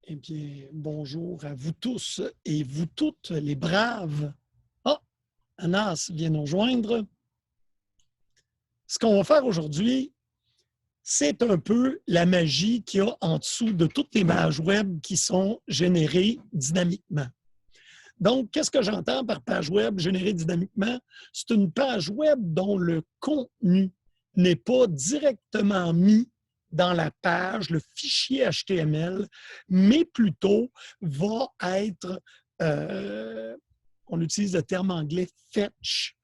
Eh bien, bonjour à vous tous et vous toutes, les braves. Ah, Anas vient nous rejoindre. Ce qu'on va faire aujourd'hui, c'est un peu la magie qu'il y a en dessous de toutes les pages web qui sont générées dynamiquement. Donc, qu'est-ce que j'entends par page web générée dynamiquement? C'est une page web dont le contenu n'est pas directement mis dans la page, le fichier HTML, mais plutôt va être, on utilise le terme anglais fetch,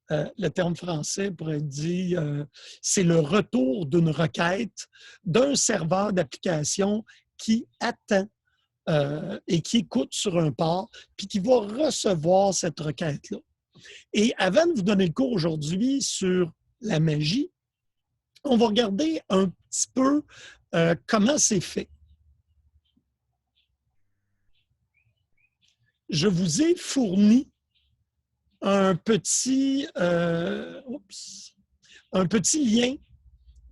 le terme français pourrait dire, c'est le retour d'une requête d'un serveur d'application qui attend et qui écoute sur un port, puis qui va recevoir cette requête-là. Et avant de vous donner le cours aujourd'hui sur la magie, on va regarder un petit peu comment c'est fait. Je vous ai fourni un petit lien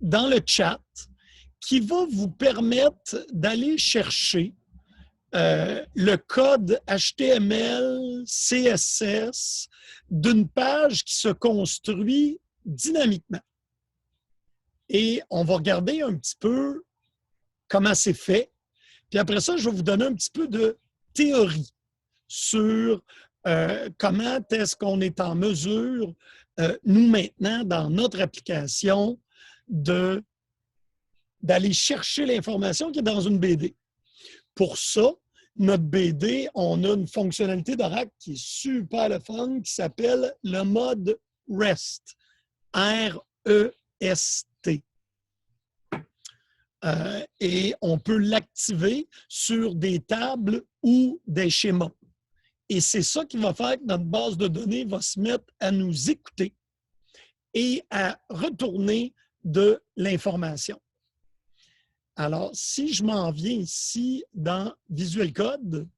dans le chat qui va vous permettre d'aller chercher le code HTML, CSS d'une page qui se construit dynamiquement. Et on va regarder un petit peu comment c'est fait. Puis après ça, je vais vous donner un petit peu de théorie sur comment est-ce qu'on est en mesure, nous maintenant, dans notre application, d'aller chercher l'information qui est dans une BD. Pour ça, notre BD, on a une fonctionnalité d'Oracle qui est super le fun, qui s'appelle le mode REST. R-E-S-T. Et on peut l'activer sur des tables ou des schémas. Et c'est ça qui va faire que notre base de données va se mettre à nous écouter et à retourner de l'information. Alors, si je m'en viens ici dans Visual Code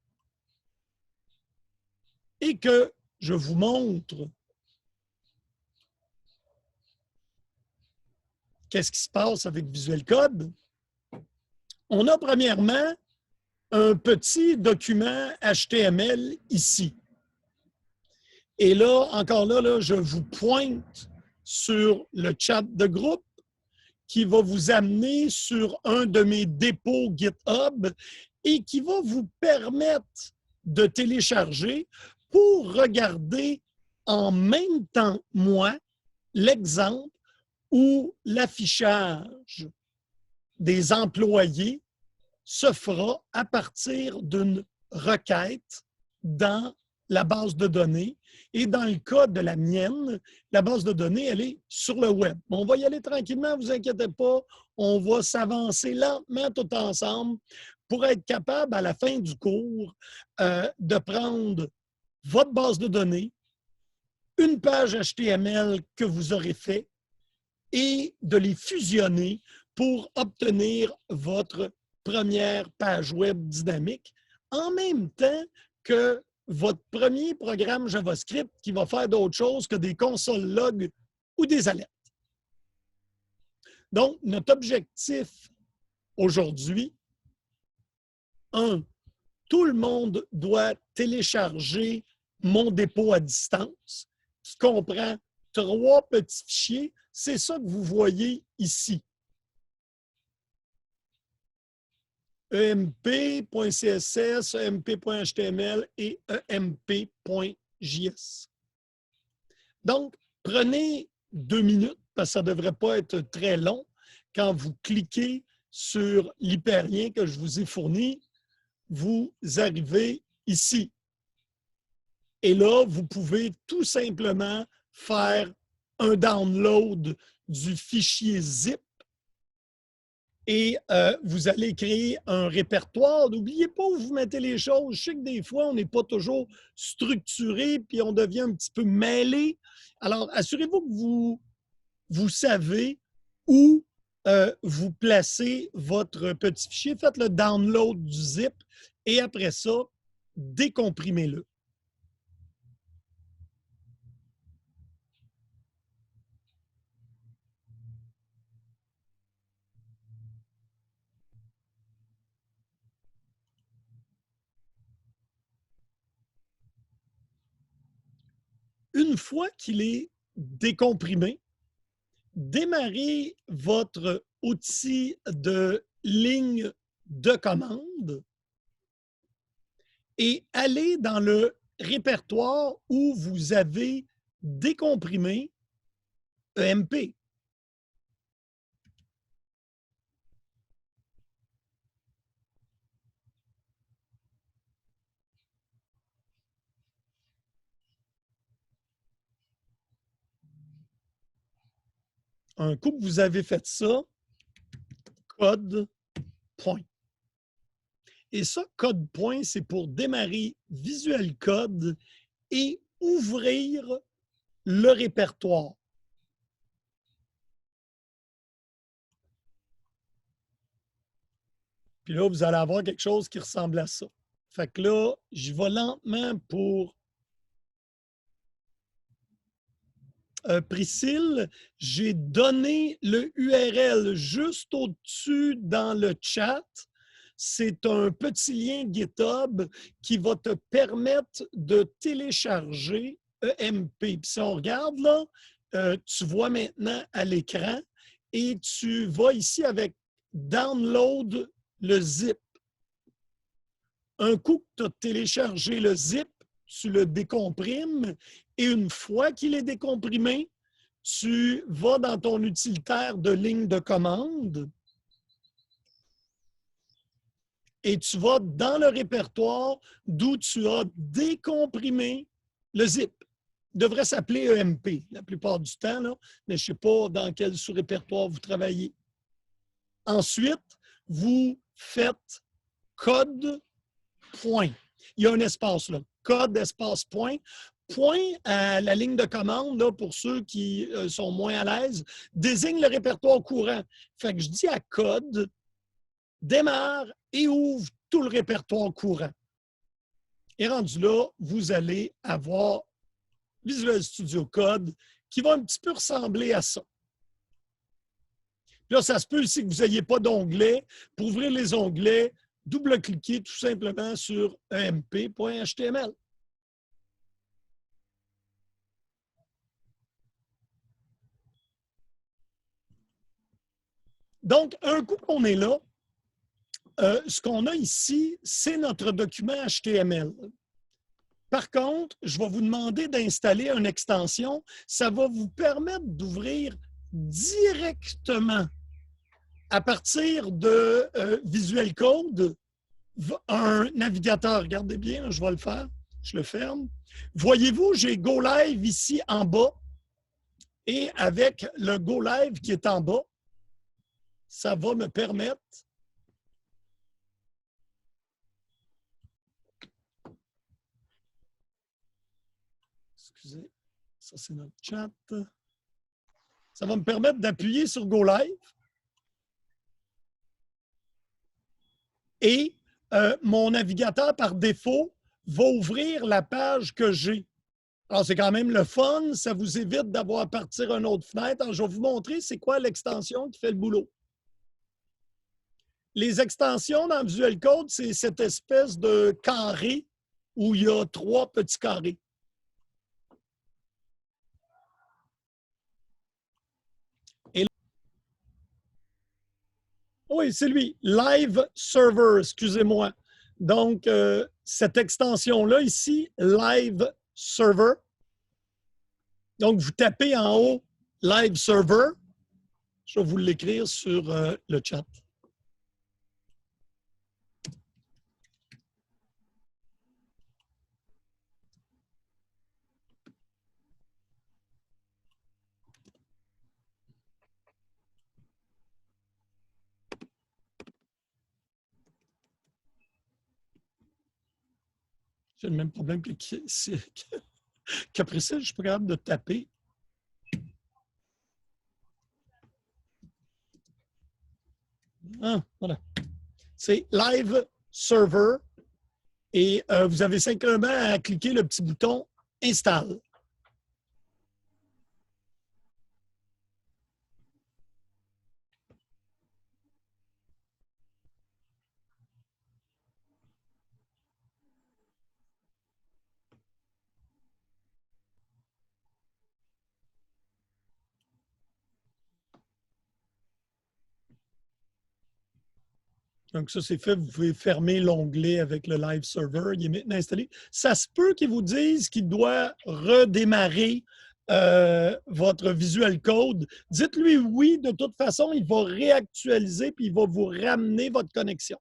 et que je vous montre qu'est-ce qui se passe avec Visual Code, on a premièrement un petit document HTML ici. Et là, encore là, je vous pointe sur le chat de groupe qui va vous amener sur un de mes dépôts GitHub et qui va vous permettre de télécharger pour regarder en même temps, moi, l'exemple où l'affichage des employés se fera à partir d'une requête dans la base de données. Et dans le cas de la mienne, la base de données, elle est sur le web. On va y aller tranquillement, ne vous inquiétez pas. On va s'avancer lentement tout ensemble pour être capable, à la fin du cours, de prendre votre base de données, une page HTML que vous aurez fait et de les fusionner pour obtenir votre première page web dynamique en même temps que votre premier programme JavaScript qui va faire d'autre chose que des consoles log ou des alertes. Donc, notre objectif aujourd'hui, tout le monde doit télécharger mon dépôt à distance qui comprend 3 petits fichiers. C'est ça que vous voyez ici. EMP.css, EMP.html et EMP.js. Donc, prenez 2 minutes, parce que ça ne devrait pas être très long, quand vous cliquez sur l'hyperlien que je vous ai fourni, vous arrivez ici. Et là, vous pouvez tout simplement faire un download du fichier zip et vous allez créer un répertoire. N'oubliez pas où vous mettez les choses. Je sais que des fois, on n'est pas toujours structuré puis on devient un petit peu mêlé. Alors, assurez-vous que vous savez où vous placez votre petit fichier. Faites le download du zip et après ça, décomprimez-le. une fois qu'il est décomprimé, démarrez votre outil de ligne de commande et allez dans le répertoire où vous avez décomprimé EMP. Un coup que vous avez fait ça, code point. Et ça, code point, c'est pour démarrer Visual Code et ouvrir le répertoire. Puis là, vous allez avoir quelque chose qui ressemble à ça. Fait que là, j'y vais lentement pour Priscille. J'ai donné le URL juste au-dessus dans le chat. C'est un petit lien GitHub qui va te permettre de télécharger EMP. Puis si on regarde là, tu vois maintenant à l'écran et tu vas ici avec Download le zip. Un coup que tu as téléchargé le zip, tu le décomprimes et une fois qu'il est décomprimé, tu vas dans ton utilitaire de ligne de commande et tu vas dans le répertoire d'où tu as décomprimé le zip. Il devrait s'appeler EMP la plupart du temps, là, mais je ne sais pas dans quel sous-répertoire vous travaillez. Ensuite, vous faites code point. Il y a un espace là. Code, espace, point. Point à la ligne de commande, là, pour ceux qui sont moins à l'aise, désigne le répertoire courant. Fait que je dis à code, démarre et ouvre tout le répertoire courant. Et rendu là, vous allez avoir Visual Studio Code qui va un petit peu ressembler à ça. Là, ça se peut aussi que vous n'ayez pas d'onglet. Pour ouvrir les onglets, double-cliquez tout simplement sur emp.html. Donc, un coup qu'on est là, ce qu'on a ici, c'est notre document HTML. Par contre, je vais vous demander d'installer une extension. Ça va vous permettre d'ouvrir directement à partir de Visual Code un navigateur. Regardez bien, je vais le faire. Je le ferme. Voyez-vous, j'ai Go Live ici en bas. Et avec le Go Live qui est en bas, ça va me permettre excusez, ça c'est notre chat. Ça va me permettre d'appuyer sur Go Live et mon navigateur par défaut va ouvrir la page que j'ai. Alors, c'est quand même le fun, ça vous évite d'avoir à partir une autre fenêtre. Alors, je vais vous montrer c'est quoi l'extension qui fait le boulot. Les extensions dans Visual Code, c'est cette espèce de carré où il y a 3 petits carrés. Oui, c'est lui. Live Server, excusez-moi. Donc, cette extension-là ici, Live Server. Donc, vous tapez en haut Live Server. Je vais vous l'écrire sur le chat. J'ai le même problème qu'Après-ça, je ne suis pas capable de taper. Ah, voilà. C'est Live Server et vous avez simplement à cliquer le petit bouton Install. Donc, ça, c'est fait. Vous pouvez fermer l'onglet avec le Live Server. Il est maintenant installé. Ça se peut qu'ils vous disent qu'il doit redémarrer votre Visual Code. Dites-lui oui. De toute façon, il va réactualiser puis il va vous ramener votre connexion.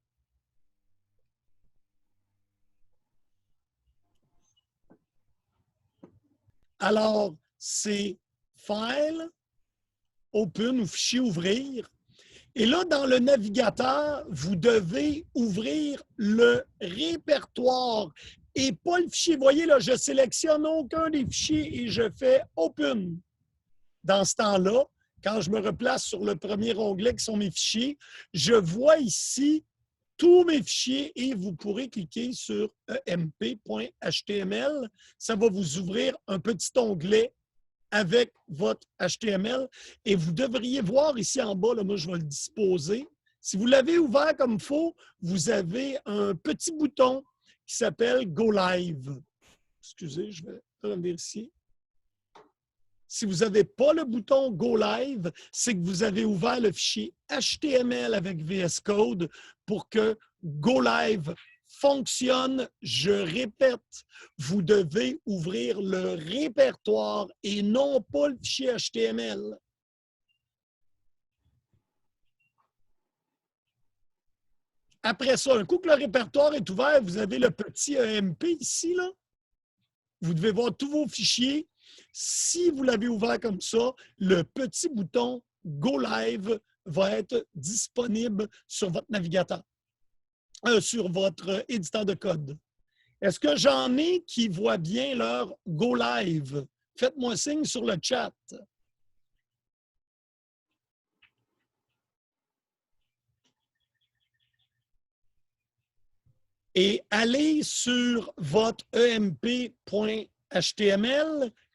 Alors, c'est File, Open ou Fichier ouvrir. Et là, dans le navigateur, vous devez ouvrir le répertoire et pas le fichier. Vous voyez, là, je sélectionne aucun des fichiers et je fais Open. Dans ce temps-là, quand je me replace sur le premier onglet qui sont mes fichiers, je vois ici tous mes fichiers et vous pourrez cliquer sur emp.html. Ça va vous ouvrir un petit onglet avec votre HTML et vous devriez voir ici en bas, là, moi je vais le disposer. Si vous l'avez ouvert comme il faut, vous avez un petit bouton qui s'appelle Go Live. Excusez, je vais revenir ici. Si vous n'avez pas le bouton Go Live, c'est que vous avez ouvert le fichier HTML avec VS Code pour que Go Live fonctionne. Je répète, vous devez ouvrir le répertoire et non pas le fichier HTML. Après ça, un coup que le répertoire est ouvert, vous avez le petit EMP ici, là. Vous devez voir tous vos fichiers. Si vous l'avez ouvert comme ça, le petit bouton Go Live va être disponible sur votre navigateur, sur votre éditeur de code. Est-ce que j'en ai qui voient bien leur Go Live? Faites-moi signe sur le chat. Et allez sur votre emp.html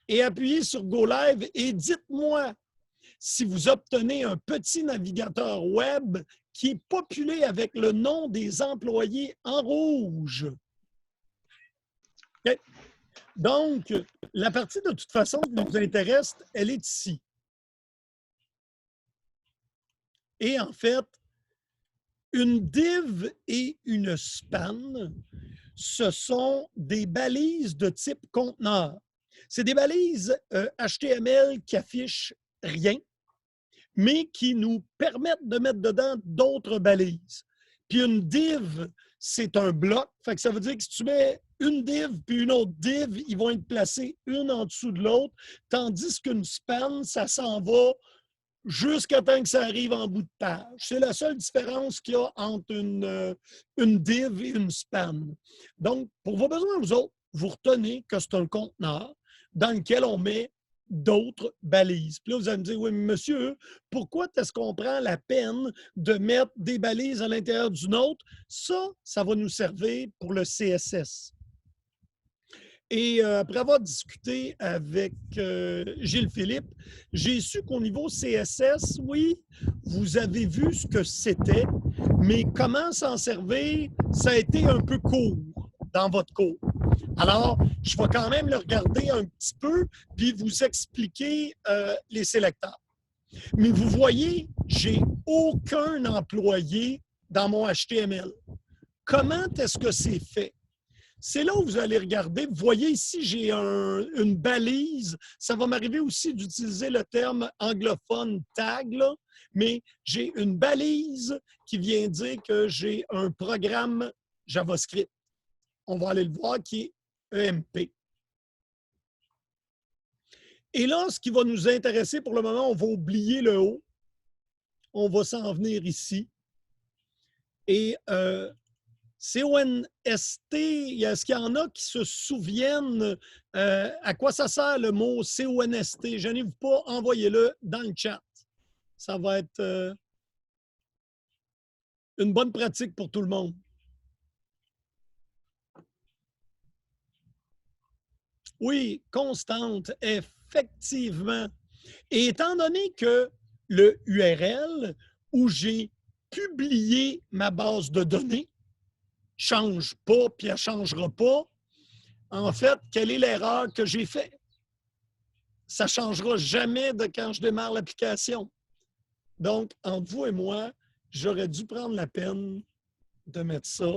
et appuyez sur Go Live et dites-moi si vous obtenez un petit navigateur web qui est populé avec le nom des employés en rouge. Okay. Donc, la partie de toute façon qui nous intéresse, elle est ici. Et en fait, une div et une span, ce sont des balises de type conteneur. C'est des balises HTML qui affichent rien, mais qui nous permettent de mettre dedans d'autres balises. Puis une div, c'est un bloc. Fait que ça veut dire que si tu mets une div puis une autre div, ils vont être placés une en dessous de l'autre, tandis qu'une span, ça s'en va jusqu'à temps que ça arrive en bout de page. C'est la seule différence qu'il y a entre une div et une span. Donc, pour vos besoins, vous autres, vous retenez que c'est un conteneur dans lequel on met d'autres balises. Puis là, vous allez me dire, oui, mais monsieur, pourquoi est-ce qu'on prend la peine de mettre des balises à l'intérieur d'une autre? Ça va nous servir pour le CSS. Et après avoir discuté avec Gilles Philippe, j'ai su qu'au niveau CSS, oui, vous avez vu ce que c'était, mais comment s'en servir, ça a été un peu court dans votre cours. Alors, je vais quand même le regarder un petit peu, puis vous expliquer les sélecteurs. Mais vous voyez, j'ai aucun employé dans mon HTML. Comment est-ce que c'est fait? C'est là où vous allez regarder. Vous voyez ici, j'ai une balise. Ça va m'arriver aussi d'utiliser le terme anglophone tag, là, mais j'ai une balise qui vient dire que j'ai un programme JavaScript. On va aller le voir qui est EMP. Et là, ce qui va nous intéresser pour le moment, on va oublier le haut. On va s'en venir ici. Et CONST, est-ce qu'il y en a qui se souviennent à quoi ça sert le mot CONST? Gênez-vous pas, envoyez-le dans le chat. Ça va être une bonne pratique pour tout le monde. Oui, constante, effectivement. Et étant donné que le URL où j'ai publié ma base de données change pas, puis elle ne changera pas, en fait, quelle est l'erreur que j'ai faite? Ça ne changera jamais de quand je démarre l'application. Donc, entre vous et moi, j'aurais dû prendre la peine de mettre ça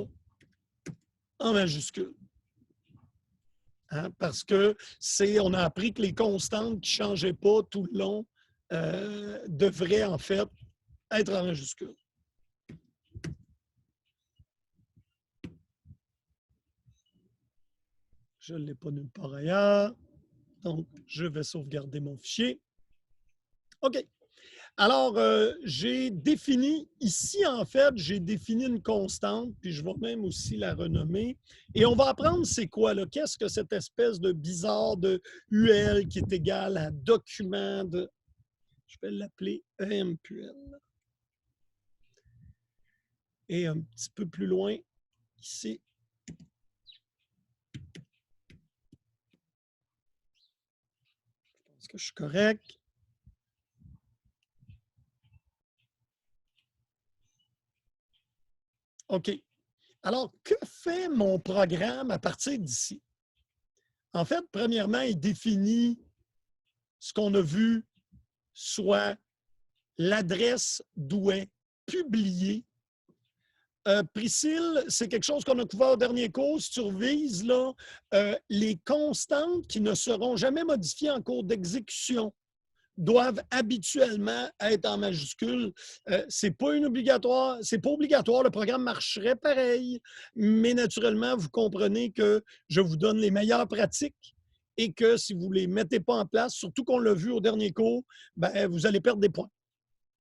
en majuscule. Hein, parce que on a appris que les constantes qui ne changeaient pas tout le long devraient en fait être en majuscule. Je ne l'ai pas nulle part ailleurs. Donc, je vais sauvegarder mon fichier. OK. Alors, j'ai défini, ici, en fait, j'ai défini une constante, puis je vais même aussi la renommer. Et on va apprendre c'est quoi, là? Qu'est-ce que cette espèce de bizarre de UL qui est égal à document de... Je vais l'appeler EMQL. Et un petit peu plus loin, ici. Je pense que je suis correct. OK. Alors, que fait mon programme à partir d'ici? En fait, premièrement, il définit ce qu'on a vu, soit l'adresse d'où est publié. Priscille, c'est quelque chose qu'on a couvert au dernier cours. Si tu revises, là, les constantes qui ne seront jamais modifiées en cours d'exécution doivent habituellement être en majuscule. C'est pas obligatoire, le programme marcherait pareil, mais naturellement, vous comprenez que je vous donne les meilleures pratiques et que si vous ne les mettez pas en place, surtout qu'on l'a vu au dernier cours, ben, vous allez perdre des points.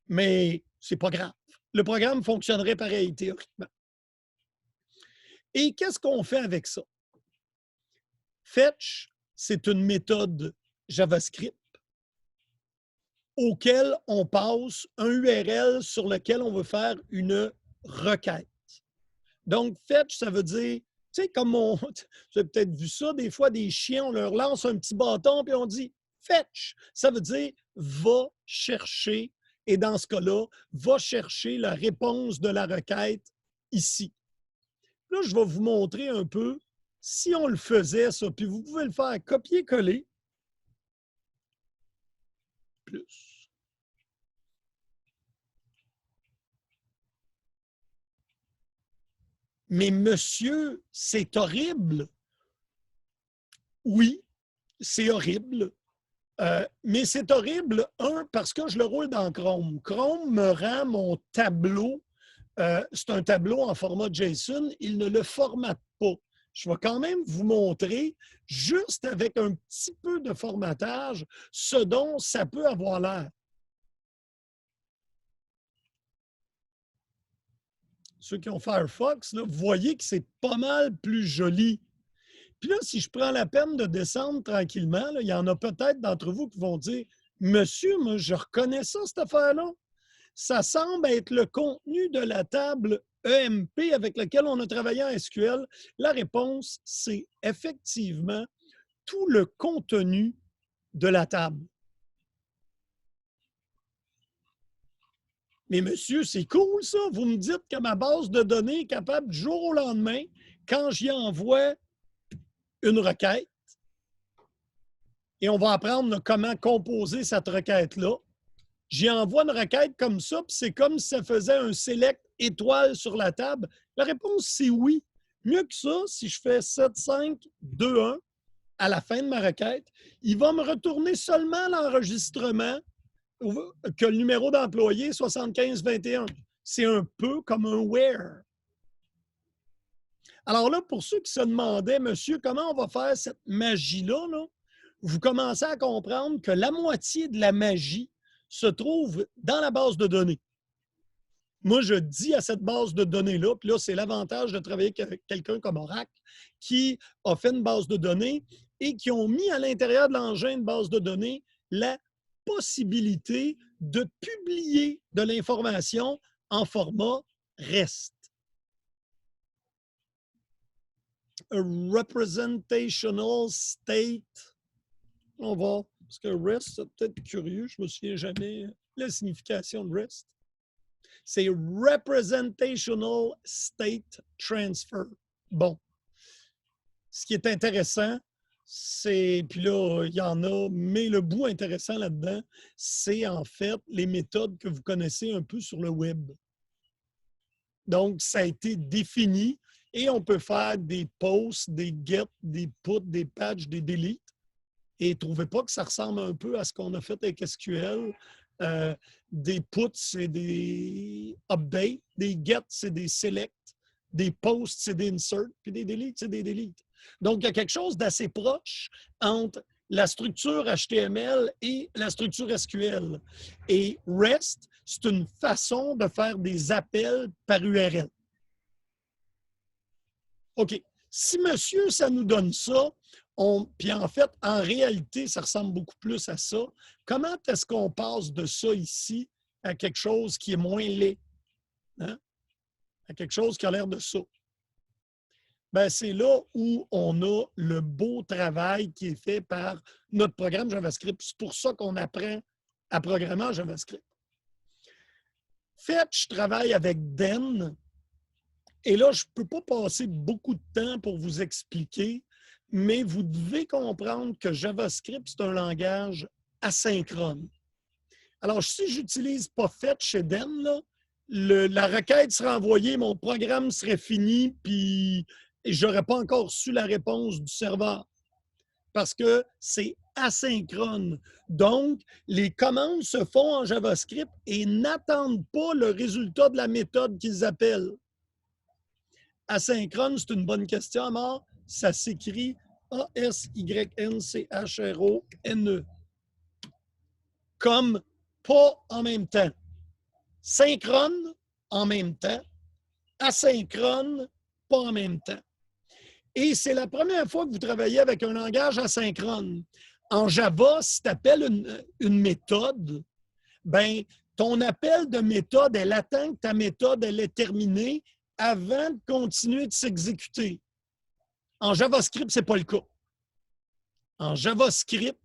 Mais c'est pas grave. Le programme fonctionnerait pareil, théoriquement. Et qu'est-ce qu'on fait avec ça? Fetch, c'est une méthode JavaScript auquel on passe un URL sur lequel on veut faire une requête. Donc, fetch, ça veut dire, tu sais, comme on, vous avez peut-être vu ça, des fois, des chiens, on leur lance un petit bâton puis on dit fetch. Ça veut dire va chercher, et dans ce cas-là, va chercher la réponse de la requête ici. Là, je vais vous montrer un peu si on le faisait, ça, puis vous pouvez le faire copier-coller. Plus. Mais monsieur, c'est horrible. Oui, c'est horrible. Mais c'est horrible, parce que je le roule dans Chrome. Chrome me rend mon tableau. C'est un tableau en format JSON. Il ne le formate pas. Je vais quand même vous montrer, juste avec un petit peu de formatage, ce dont ça peut avoir l'air. Ceux qui ont Firefox, là, vous voyez que c'est pas mal plus joli. Puis là, si je prends la peine de descendre tranquillement, là, il y en a peut-être d'entre vous qui vont dire « Monsieur, moi, je reconnais ça, cette affaire-là. Ça semble être le contenu de la table EMP avec laquelle on a travaillé en SQL. » La réponse, c'est effectivement tout le contenu de la table. Mais monsieur, c'est cool ça. Vous me dites que ma base de données est capable du jour au lendemain, quand j'y envoie une requête, et on va apprendre comment composer cette requête-là. J'y envoie une requête comme ça, puis c'est comme si ça faisait un select étoile sur la table. La réponse, c'est oui. Mieux que ça, si je fais 7, 5, 2, 1 à la fin de ma requête, il va me retourner seulement l'enregistrement que le numéro d'employé 7521. C'est un peu comme un where. Alors là, pour ceux qui se demandaient, monsieur, comment on va faire cette magie-là, là, vous commencez à comprendre que la moitié de la magie se trouve dans la base de données. Moi, je dis à cette base de données-là, puis là, c'est l'avantage de travailler avec quelqu'un comme Oracle qui a fait une base de données et qui ont mis à l'intérieur de l'engin de base de données la possibilité de publier de l'information en format REST. A representational state. On va, parce que REST, c'est peut-être curieux, je ne me souviens jamais la signification de REST. C'est Representational State Transfer. Bon. Ce qui est intéressant, c'est, puis là, il y en a, mais le bout intéressant là-dedans, c'est en fait les méthodes que vous connaissez un peu sur le web. Donc, ça a été défini et on peut faire des posts, des get, des put, des patch, des delete. Et trouvez pas que ça ressemble un peu à ce qu'on a fait avec SQL. Des puts, c'est des updates. Des get, c'est des select. Des posts, c'est des insert. Puis des deletes, c'est des deletes. Donc, il y a quelque chose d'assez proche entre la structure HTML et la structure SQL. Et REST, c'est une façon de faire des appels par URL. OK. Si monsieur, ça nous donne ça, puis en fait, en réalité, ça ressemble beaucoup plus à ça. Comment est-ce qu'on passe de ça ici à quelque chose qui est moins laid? Hein? À quelque chose qui a l'air de ça? Ben, c'est là où on a le beau travail qui est fait par notre programme JavaScript. C'est pour ça qu'on apprend à programmer en JavaScript. Fetch travaille avec Den. Et là, je ne peux pas passer beaucoup de temps pour vous expliquer, mais vous devez comprendre que JavaScript, c'est un langage asynchrone. Alors, si j'utilise pas Fetch chez Den, là, la requête sera envoyée, mon programme serait fini, puis je n'aurais pas encore su la réponse du serveur. Parce que c'est asynchrone. Donc, les commandes se font en JavaScript et n'attendent pas le résultat de la méthode qu'ils appellent. Asynchrone, c'est une bonne question, Amar. Ça s'écrit A-S-Y-N-C-H-R-O-N-E. Comme pas en même temps. Synchrone, en même temps. Asynchrone, pas en même temps. Et c'est la première fois que vous travaillez avec un langage asynchrone. En Java, si tu appelles une méthode, ben, ton appel de méthode, elle attend que ta méthode elle est terminée avant de continuer de s'exécuter. En JavaScript, ce n'est pas le cas. En JavaScript,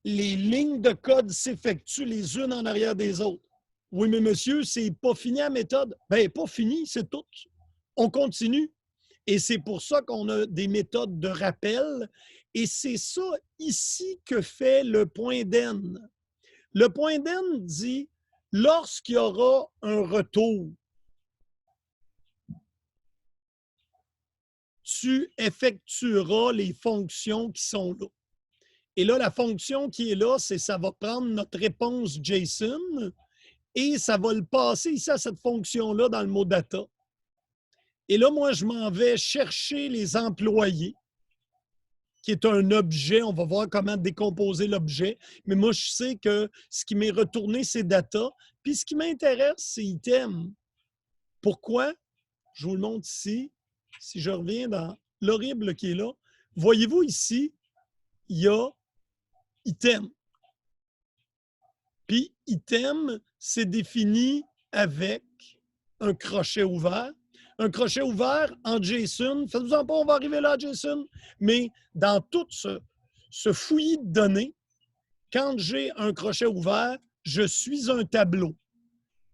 les lignes de code s'effectuent les unes en arrière des autres. Oui, mais monsieur, c'est pas fini la méthode. Bien, pas fini, c'est tout. On continue. Et c'est pour ça qu'on a des méthodes de rappel. Et c'est ça ici que fait le point d'N. Le point d'N dit, lorsqu'il y aura un retour, tu effectueras les fonctions qui sont là. Et là, la fonction qui est là, c'est ça va prendre notre réponse JSON et ça va le passer ici à cette fonction-là dans le mot data. Et là, moi, je m'en vais chercher les employés, qui est un objet. On va voir comment décomposer l'objet. Mais moi, je sais que ce qui m'est retourné, c'est data. Puis ce qui m'intéresse, c'est item. Pourquoi? Je vous le montre ici. Si je reviens dans l'horrible qui est là, voyez-vous ici, il y a item. Puis item, c'est défini avec un crochet ouvert. Un crochet ouvert en JSON, faites-vous-en pas, on va arriver là à JSON, mais dans tout ce fouillis de données, quand j'ai un crochet ouvert, je suis un tableau.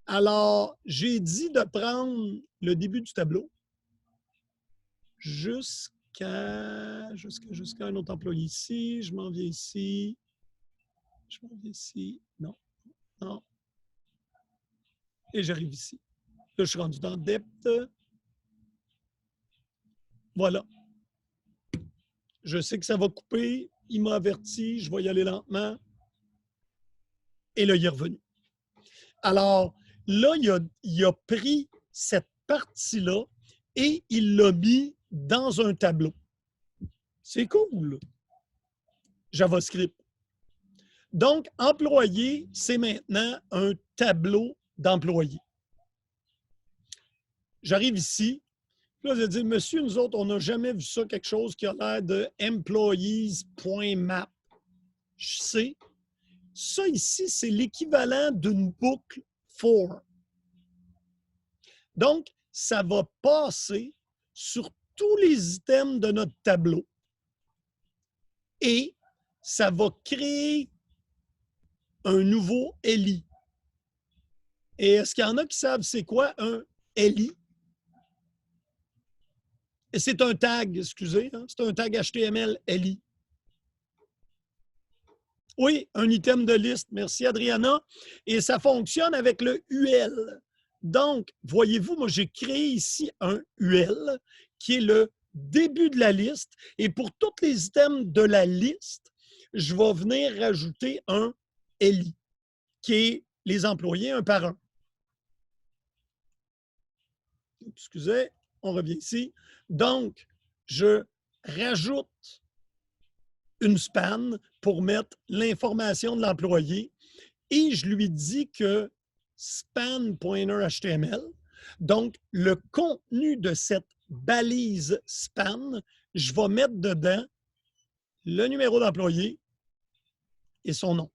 Alors, j'ai dit de prendre le début du tableau jusqu'à un autre employé ici. Je m'en viens ici. Je m'en viens ici. Non, non. Et j'arrive ici. Là, je suis rendu dans depth. Voilà. Je sais que ça va couper. Il m'a averti. Je vais y aller lentement. Et là, il est revenu. Alors, là, il a pris cette partie-là et il l'a mis dans un tableau. C'est cool. JavaScript. Donc, employé, c'est maintenant un tableau d'employés. J'arrive ici. Là, je vais dire, monsieur, nous autres, on n'a jamais vu ça, quelque chose qui a l'air de employees.map. Je sais. Ça ici, c'est l'équivalent d'une boucle for. Donc, ça va passer sur tous les items de notre tableau et ça va créer un nouveau LI. Et est-ce qu'il y en a qui savent c'est quoi un LI? C'est un tag, excusez, hein? C'est un tag HTML LI. Oui, un item de liste. Merci, Adriana. Et ça fonctionne avec le UL. Donc, voyez-vous, moi, j'ai créé ici un UL qui est le début de la liste. Et pour tous les items de la liste, je vais venir rajouter un LI, qui est les employés un par un. Excusez, on revient ici. Donc, je rajoute une span pour mettre l'information de l'employé et je lui dis que span pointer HTML, donc le contenu de cette balise span, je vais mettre dedans le numéro d'employé et son nom.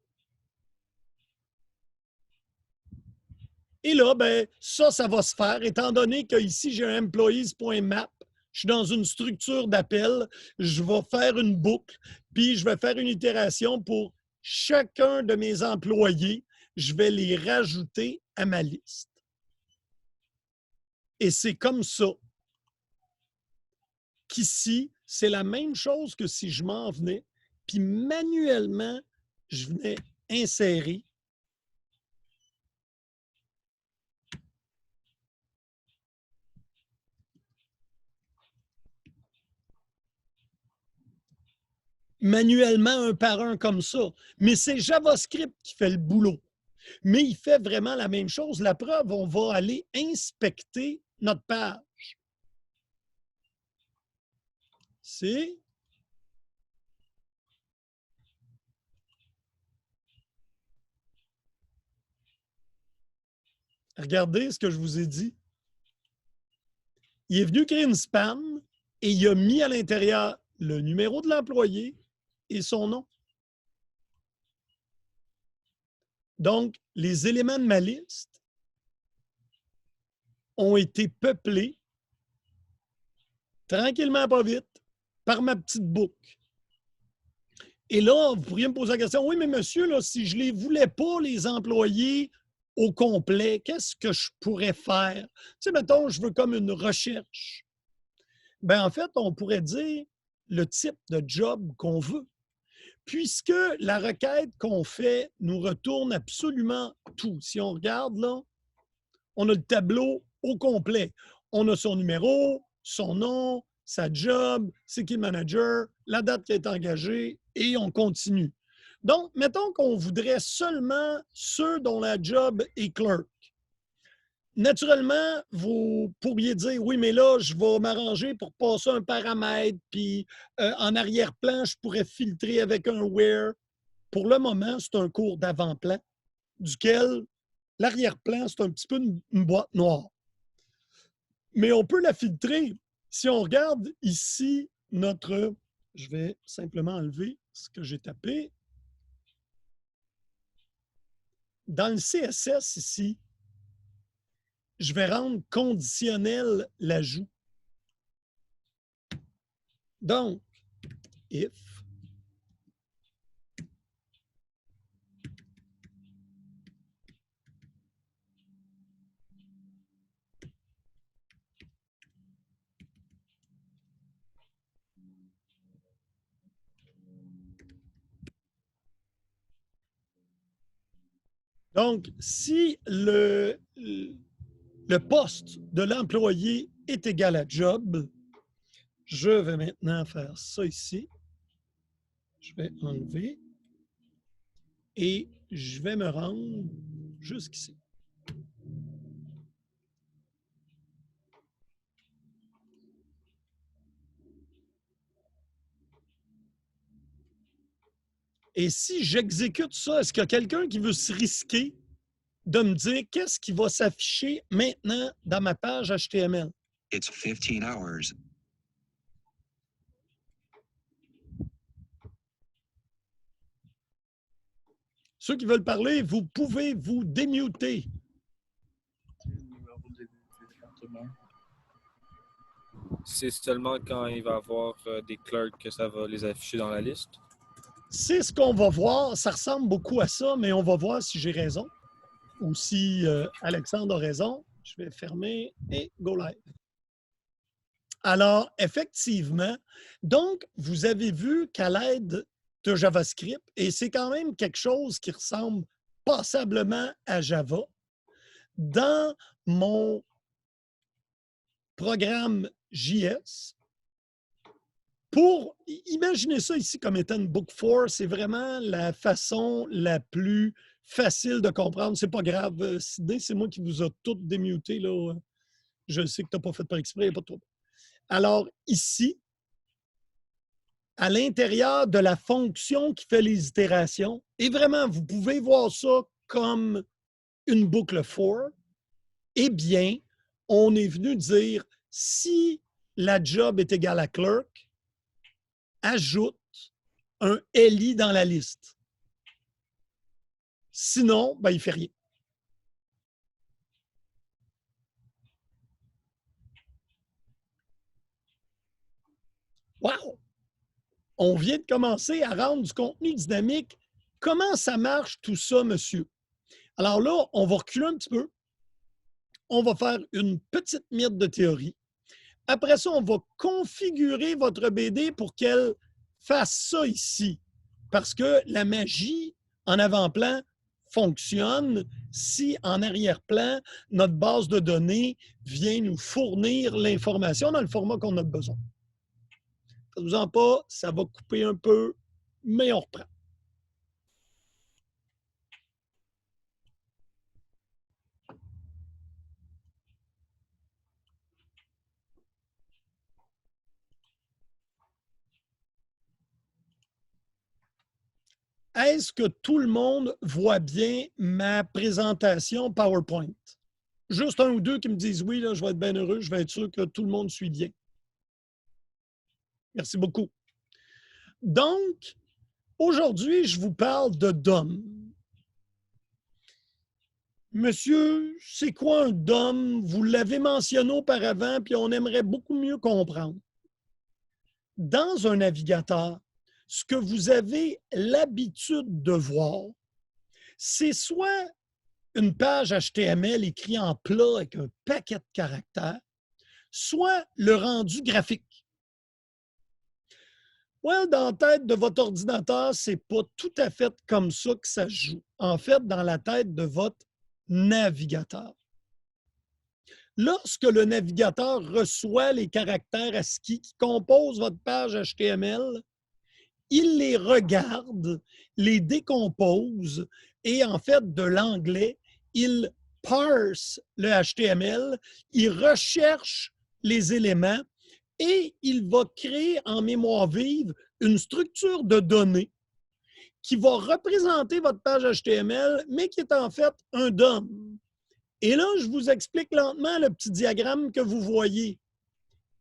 Et là, ben, ça va se faire, étant donné qu'ici, j'ai un employees.map, je suis dans une structure d'appel, je vais faire une boucle, puis je vais faire une itération pour chacun de mes employés, je vais les rajouter à ma liste. Et c'est comme ça qu'ici, c'est la même chose que si je m'en venais, puis manuellement, je venais insérer manuellement un par un comme ça. Mais c'est JavaScript qui fait le boulot. Mais il fait vraiment la même chose. La preuve, on va aller inspecter notre page. C'est regardez ce que je vous ai dit. Il est venu créer une span et il a mis à l'intérieur le numéro de l'employé et son nom. Donc, les éléments de ma liste ont été peuplés tranquillement, pas vite, par ma petite boucle. Et là, vous pourriez me poser la question, oui, mais monsieur, là, si je ne les voulais pas, les employés au complet, qu'est-ce que je pourrais faire? Tu sais, mettons, je veux comme une recherche. Bien, en fait, on pourrait dire le type de job qu'on veut. Puisque la requête qu'on fait nous retourne absolument tout. Si on regarde là, on a le tableau au complet. On a son numéro, son nom, sa job, c'est qui le manager, la date qui est engagée et on continue. Donc, mettons qu'on voudrait seulement ceux dont la job est clerk. Naturellement, vous pourriez dire, oui, mais là, je vais m'arranger pour passer un paramètre, puis en arrière-plan, je pourrais filtrer avec un where. Pour le moment, c'est un cours d'avant-plan, duquel l'arrière-plan, c'est un petit peu une boîte noire. Mais on peut la filtrer. Si on regarde ici notre... Je vais simplement enlever ce que j'ai tapé. Dans le CSS ici, je vais rendre conditionnel l'ajout. Donc, if donc, si le poste de l'employé est égal à job, je vais maintenant faire ça ici. Je vais enlever et je vais me rendre jusqu'ici. Et si j'exécute ça, est-ce qu'il y a quelqu'un qui veut se risquer de me dire qu'est-ce qui va s'afficher maintenant dans ma page HTML? It's 15 hours. Ceux qui veulent parler, vous pouvez vous démuter. C'est seulement quand il va y avoir des clerks que ça va les afficher dans la liste? C'est ce qu'on va voir. Ça ressemble beaucoup à ça, mais on va voir si j'ai raison ou si Alexandre a raison. Je vais fermer et go live. Alors, effectivement, donc, vous avez vu qu'à l'aide de JavaScript, et c'est quand même quelque chose qui ressemble passablement à Java, dans mon programme JS, pour imaginer ça ici comme étant une Book 4, c'est vraiment la façon la plus facile de comprendre. C'est pas grave, Sidney, c'est moi qui vous a tout démuté, là. Je sais que tu n'as pas fait par exprès, il n'y a pas de trouble. Alors, ici, à l'intérieur de la fonction qui fait les itérations, et vraiment, vous pouvez voir ça comme une boucle for, eh bien, on est venu dire, si la job est égale à clerk, ajoute un LI dans la liste. Sinon, ben, il ne fait rien. Wow! On vient de commencer à rendre du contenu dynamique. Comment ça marche tout ça, monsieur? Alors là, on va reculer un petit peu. On va faire une petite miette de théorie. Après ça, on va configurer votre BD pour qu'elle fasse ça ici. Parce que la magie en avant-plan fonctionne si en arrière-plan, notre base de données vient nous fournir l'information dans le format qu'on a besoin. Faites-vous-en pas, ça va couper un peu, mais on reprend. Est-ce que tout le monde voit bien ma présentation PowerPoint? Juste un ou deux qui me disent oui, là, je vais être bien heureux, je vais être sûr que tout le monde suit bien. Merci beaucoup. Donc, aujourd'hui, je vous parle de DOM. Monsieur, c'est quoi un DOM? Vous l'avez mentionné auparavant, puis on aimerait beaucoup mieux comprendre. Dans un navigateur, ce que vous avez l'habitude de voir, c'est soit une page HTML écrite en plat avec un paquet de caractères, soit le rendu graphique. Ouais, dans la tête de votre ordinateur, ce n'est pas tout à fait comme ça que ça se joue. En fait, dans la tête de votre navigateur. Lorsque le navigateur reçoit les caractères ASCII qui composent votre page HTML, il les regarde, les décompose et en fait, de l'anglais, il parse le HTML, il recherche les éléments et il va créer en mémoire vive une structure de données qui va représenter votre page HTML, mais qui est en fait un DOM. Et là, je vous explique lentement le petit diagramme que vous voyez.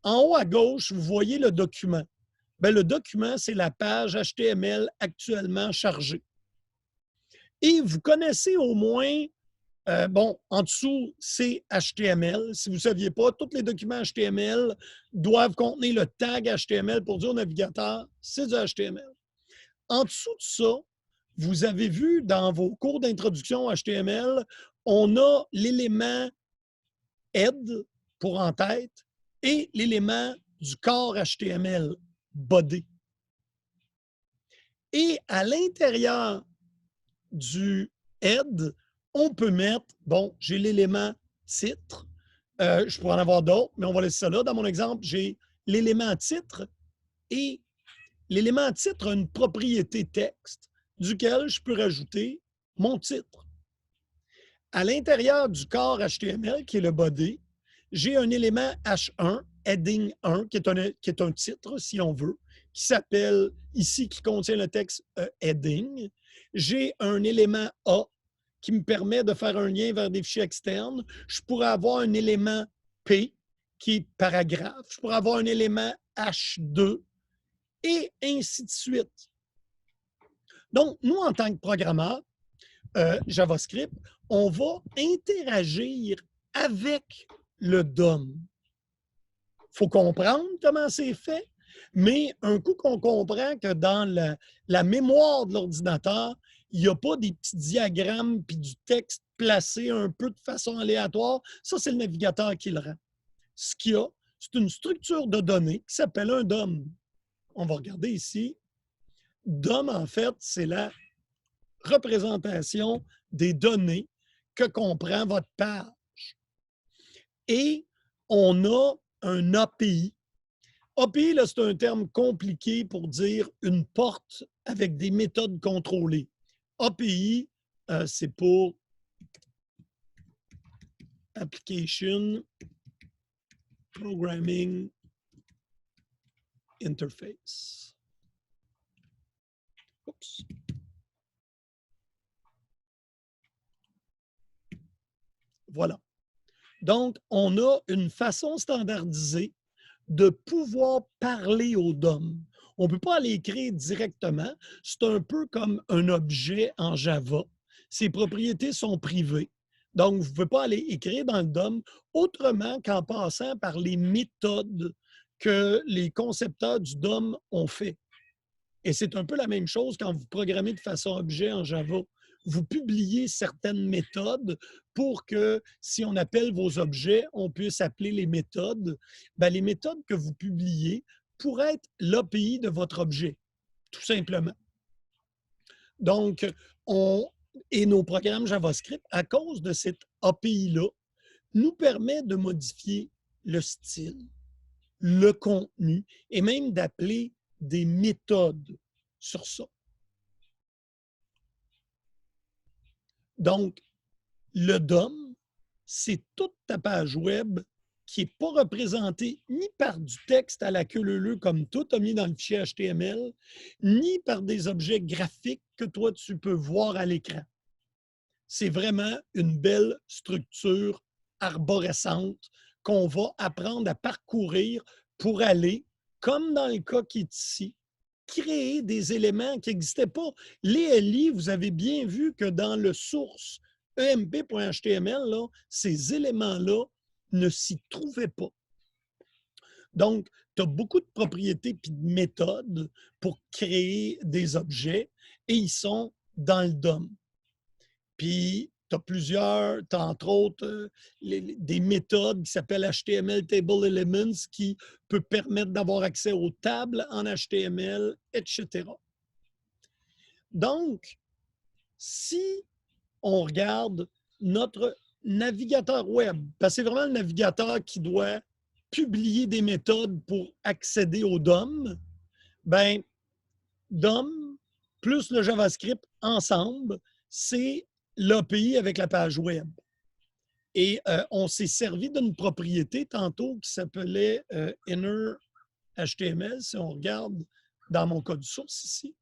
En haut à gauche, vous voyez le document. Bien, le document, c'est la page HTML actuellement chargée. Et vous connaissez au moins, bon, en dessous, c'est HTML. Si vous ne saviez pas, tous les documents HTML doivent contenir le tag HTML pour dire au navigateur, c'est du HTML. En dessous de ça, vous avez vu dans vos cours d'introduction HTML, on a l'élément head pour en tête et l'élément du corps HTML, body. Et à l'intérieur du head, on peut mettre, bon, j'ai l'élément titre, je pourrais en avoir d'autres, mais on va laisser ça là. Dans mon exemple, j'ai l'élément titre et l'élément titre a une propriété texte duquel je peux rajouter mon titre. À l'intérieur du corps HTML, qui est le body, j'ai un élément H1, heading 1, qui est un titre, si on veut, qui s'appelle ici, qui contient le texte heading. J'ai un élément A qui me permet de faire un lien vers des fichiers externes. Je pourrais avoir un élément P qui est paragraphe. Je pourrais avoir un élément H2 et ainsi de suite. Donc, nous, en tant que programmeurs, JavaScript, on va interagir avec le DOM. Il faut comprendre comment c'est fait, mais un coup qu'on comprend que dans la mémoire de l'ordinateur, il n'y a pas des petits diagrammes puis du texte placé un peu de façon aléatoire, ça, c'est le navigateur qui le rend. Ce qu'il y a, c'est une structure de données qui s'appelle un DOM. On va regarder ici. DOM, en fait, c'est la représentation des données que comprend votre page. Et on a un API. API, c'est un terme compliqué pour dire une porte avec des méthodes contrôlées. API, c'est pour Application Programming Interface. Oups. Voilà. Donc, on a une façon standardisée de pouvoir parler au DOM. On ne peut pas aller écrire directement. C'est un peu comme un objet en Java. Ses propriétés sont privées. Donc, vous ne pouvez pas aller écrire dans le DOM autrement qu'en passant par les méthodes que les concepteurs du DOM ont fait. Et c'est un peu la même chose quand vous programmez de façon objet en Java. Vous publiez certaines méthodes pour que, si on appelle vos objets, on puisse appeler les méthodes. Bien, les méthodes que vous publiez pourraient être l'API de votre objet, tout simplement. Donc, et nos programmes JavaScript, à cause de cette API-là, nous permet de modifier le style, le contenu et même d'appeler des méthodes sur ça. Donc, le DOM, c'est toute ta page web qui n'est pas représentée ni par du texte à la queue leu-leu comme tout a mis dans le fichier HTML, ni par des objets graphiques que toi, tu peux voir à l'écran. C'est vraiment une belle structure arborescente qu'on va apprendre à parcourir pour aller, comme dans le cas qui est ici, créer des éléments qui n'existaient pas. Les LI, vous avez bien vu que dans le source emp.html, ces éléments-là ne s'y trouvaient pas. Donc, tu as beaucoup de propriétés et de méthodes pour créer des objets et ils sont dans le DOM. Puis, tu as plusieurs, tu as entre autres des méthodes qui s'appellent HTML Table Elements qui peuvent permettre d'avoir accès aux tables en HTML, etc. Donc, si on regarde notre navigateur web, parce que c'est vraiment le navigateur qui doit publier des méthodes pour accéder au DOM, bien, DOM plus le JavaScript ensemble, c'est l'API avec la page web. Et on s'est servi d'une propriété tantôt qui s'appelait inner HTML, si on regarde dans mon code source ici.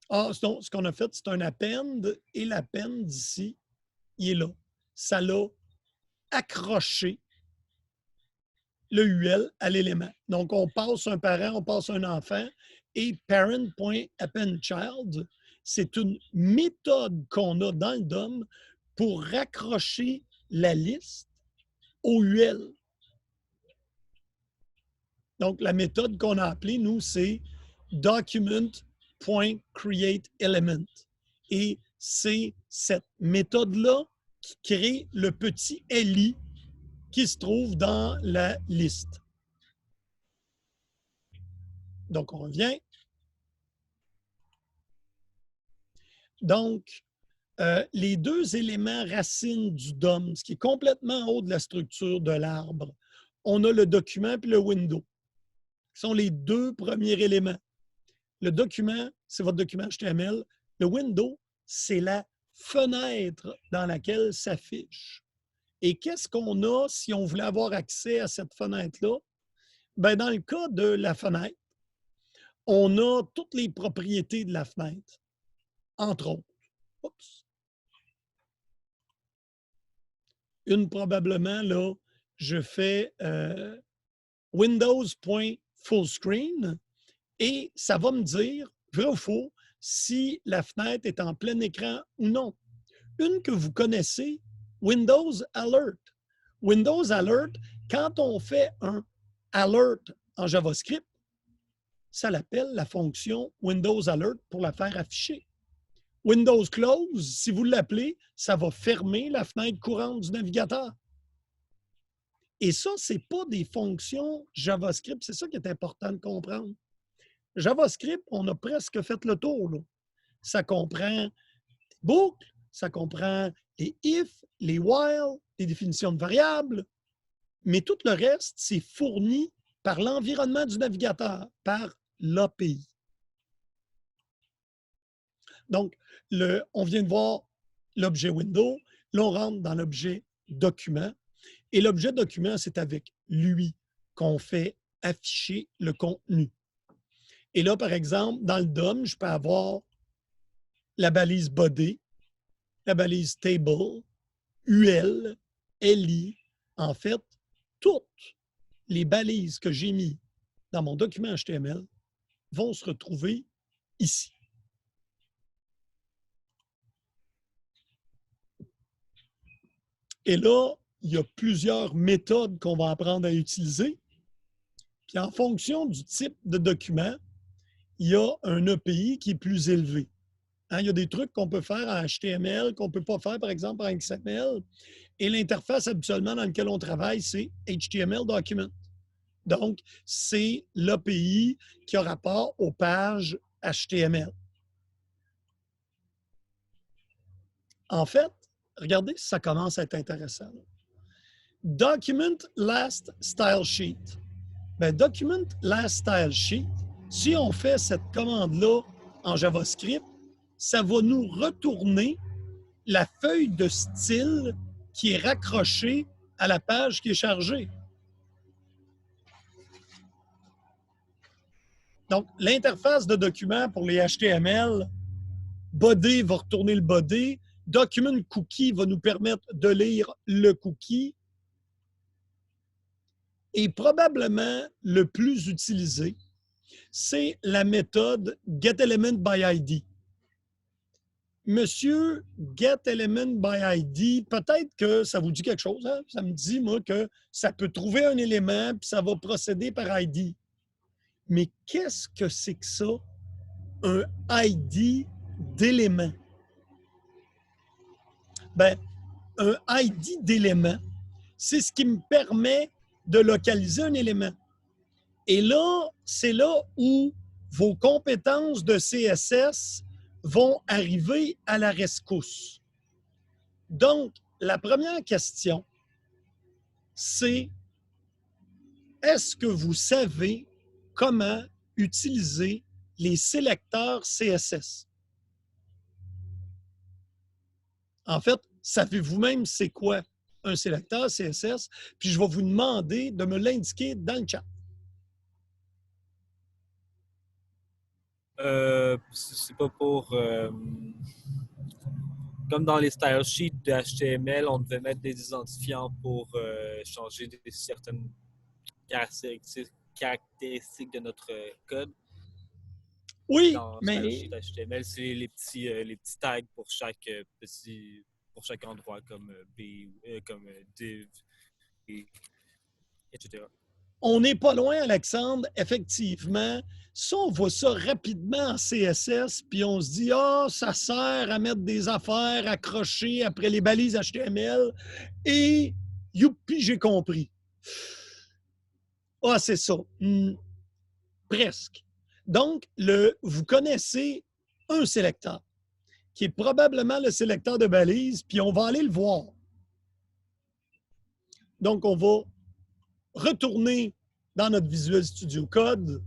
Ah, ce qu'on a fait, c'est un append et l'append ici, il est là. Ça l'a accroché le UL à l'élément. Donc, on passe un parent, on passe un enfant et parent.appendChild, c'est une méthode qu'on a dans le DOM pour raccrocher la liste au UL. Donc, la méthode qu'on a appelée, nous, c'est document.createElement. Et c'est cette méthode-là qui crée le petit LI qui se trouve dans la liste. Donc, on revient. Donc, les deux éléments racines du DOM, ce qui est complètement en haut de la structure de l'arbre, on a le document et le window, qui sont les deux premiers éléments. Le document, c'est votre document HTML. Le window, c'est la fenêtre dans laquelle s'affiche. Et qu'est-ce qu'on a si on voulait avoir accès à cette fenêtre-là? Bien, dans le cas de la fenêtre, on a toutes les propriétés de la fenêtre, entre autres. Oups. Une probablement, là, je fais Windows.fullscreen et ça va me dire, vrai ou faux, si la fenêtre est en plein écran ou non. Une que vous connaissez, Windows Alert. Windows Alert, quand on fait un alert en JavaScript, ça l'appelle la fonction Windows Alert pour la faire afficher. Windows Close, si vous l'appelez, ça va fermer la fenêtre courante du navigateur. Et ça, ce n'est pas des fonctions JavaScript. C'est ça qui est important de comprendre. JavaScript, on a presque fait le tour, là. Ça comprend des boucles, ça comprend les if, les while, les définitions de variables, mais tout le reste, c'est fourni par l'environnement du navigateur, par l'API. Donc, on vient de voir l'objet window, là, on rentre dans l'objet document, et l'objet document, c'est avec lui qu'on fait afficher le contenu. Et là, par exemple, dans le DOM, je peux avoir la balise body, la balise table, UL, LI. En fait, toutes les balises que j'ai mises dans mon document HTML vont se retrouver ici. Et là, il y a plusieurs méthodes qu'on va apprendre à utiliser. Puis en fonction du type de document, il y a un API qui est plus élevé. Hein, il y a des trucs qu'on peut faire en HTML qu'on ne peut pas faire, par exemple, en XML. Et l'interface habituellement dans laquelle on travaille, c'est HTML Document. Donc, c'est l'API qui a rapport aux pages HTML. En fait, regardez si ça commence à être intéressant. Document Last Style Sheet. Bien, Document Last Style Sheet, si on fait cette commande-là en JavaScript, ça va nous retourner la feuille de style qui est raccrochée à la page qui est chargée. Donc, l'interface de document pour les HTML, body va retourner le body, document cookie va nous permettre de lire le cookie, et probablement le plus utilisé, c'est la méthode getElementById. Monsieur getElementById, peut-être que ça vous dit quelque chose. Hein? Ça me dit, moi, que ça peut trouver un élément puis ça va procéder par ID. Mais qu'est-ce que c'est que ça, un ID d'élément? Bien, un ID d'élément, c'est ce qui me permet de localiser un élément. Et là, c'est là où vos compétences de CSS vont arriver à la rescousse. Donc, la première question, c'est est-ce que vous savez comment utiliser les sélecteurs CSS? En fait, savez-vous même c'est quoi un sélecteur CSS? Puis je vais vous demander de me l'indiquer dans le chat. C'est pas pour... comme dans les style sheets de HTML, on devait mettre des identifiants pour changer certaines caractéristiques de notre code. Oui, dans mais... style sheet HTML, c'est les petits tags pour chaque endroit, comme comme div, etc. On n'est pas loin, Alexandre. Effectivement, ça, on voit ça rapidement en CSS, puis on se dit, ah, ça sert à mettre des affaires accrochées après les balises HTML, et youpi, j'ai compris. Ah, c'est ça. Presque. Donc, vous connaissez un sélecteur, qui est probablement le sélecteur de balise, puis on va aller le voir. Donc, on va retourner dans notre Visual Studio Code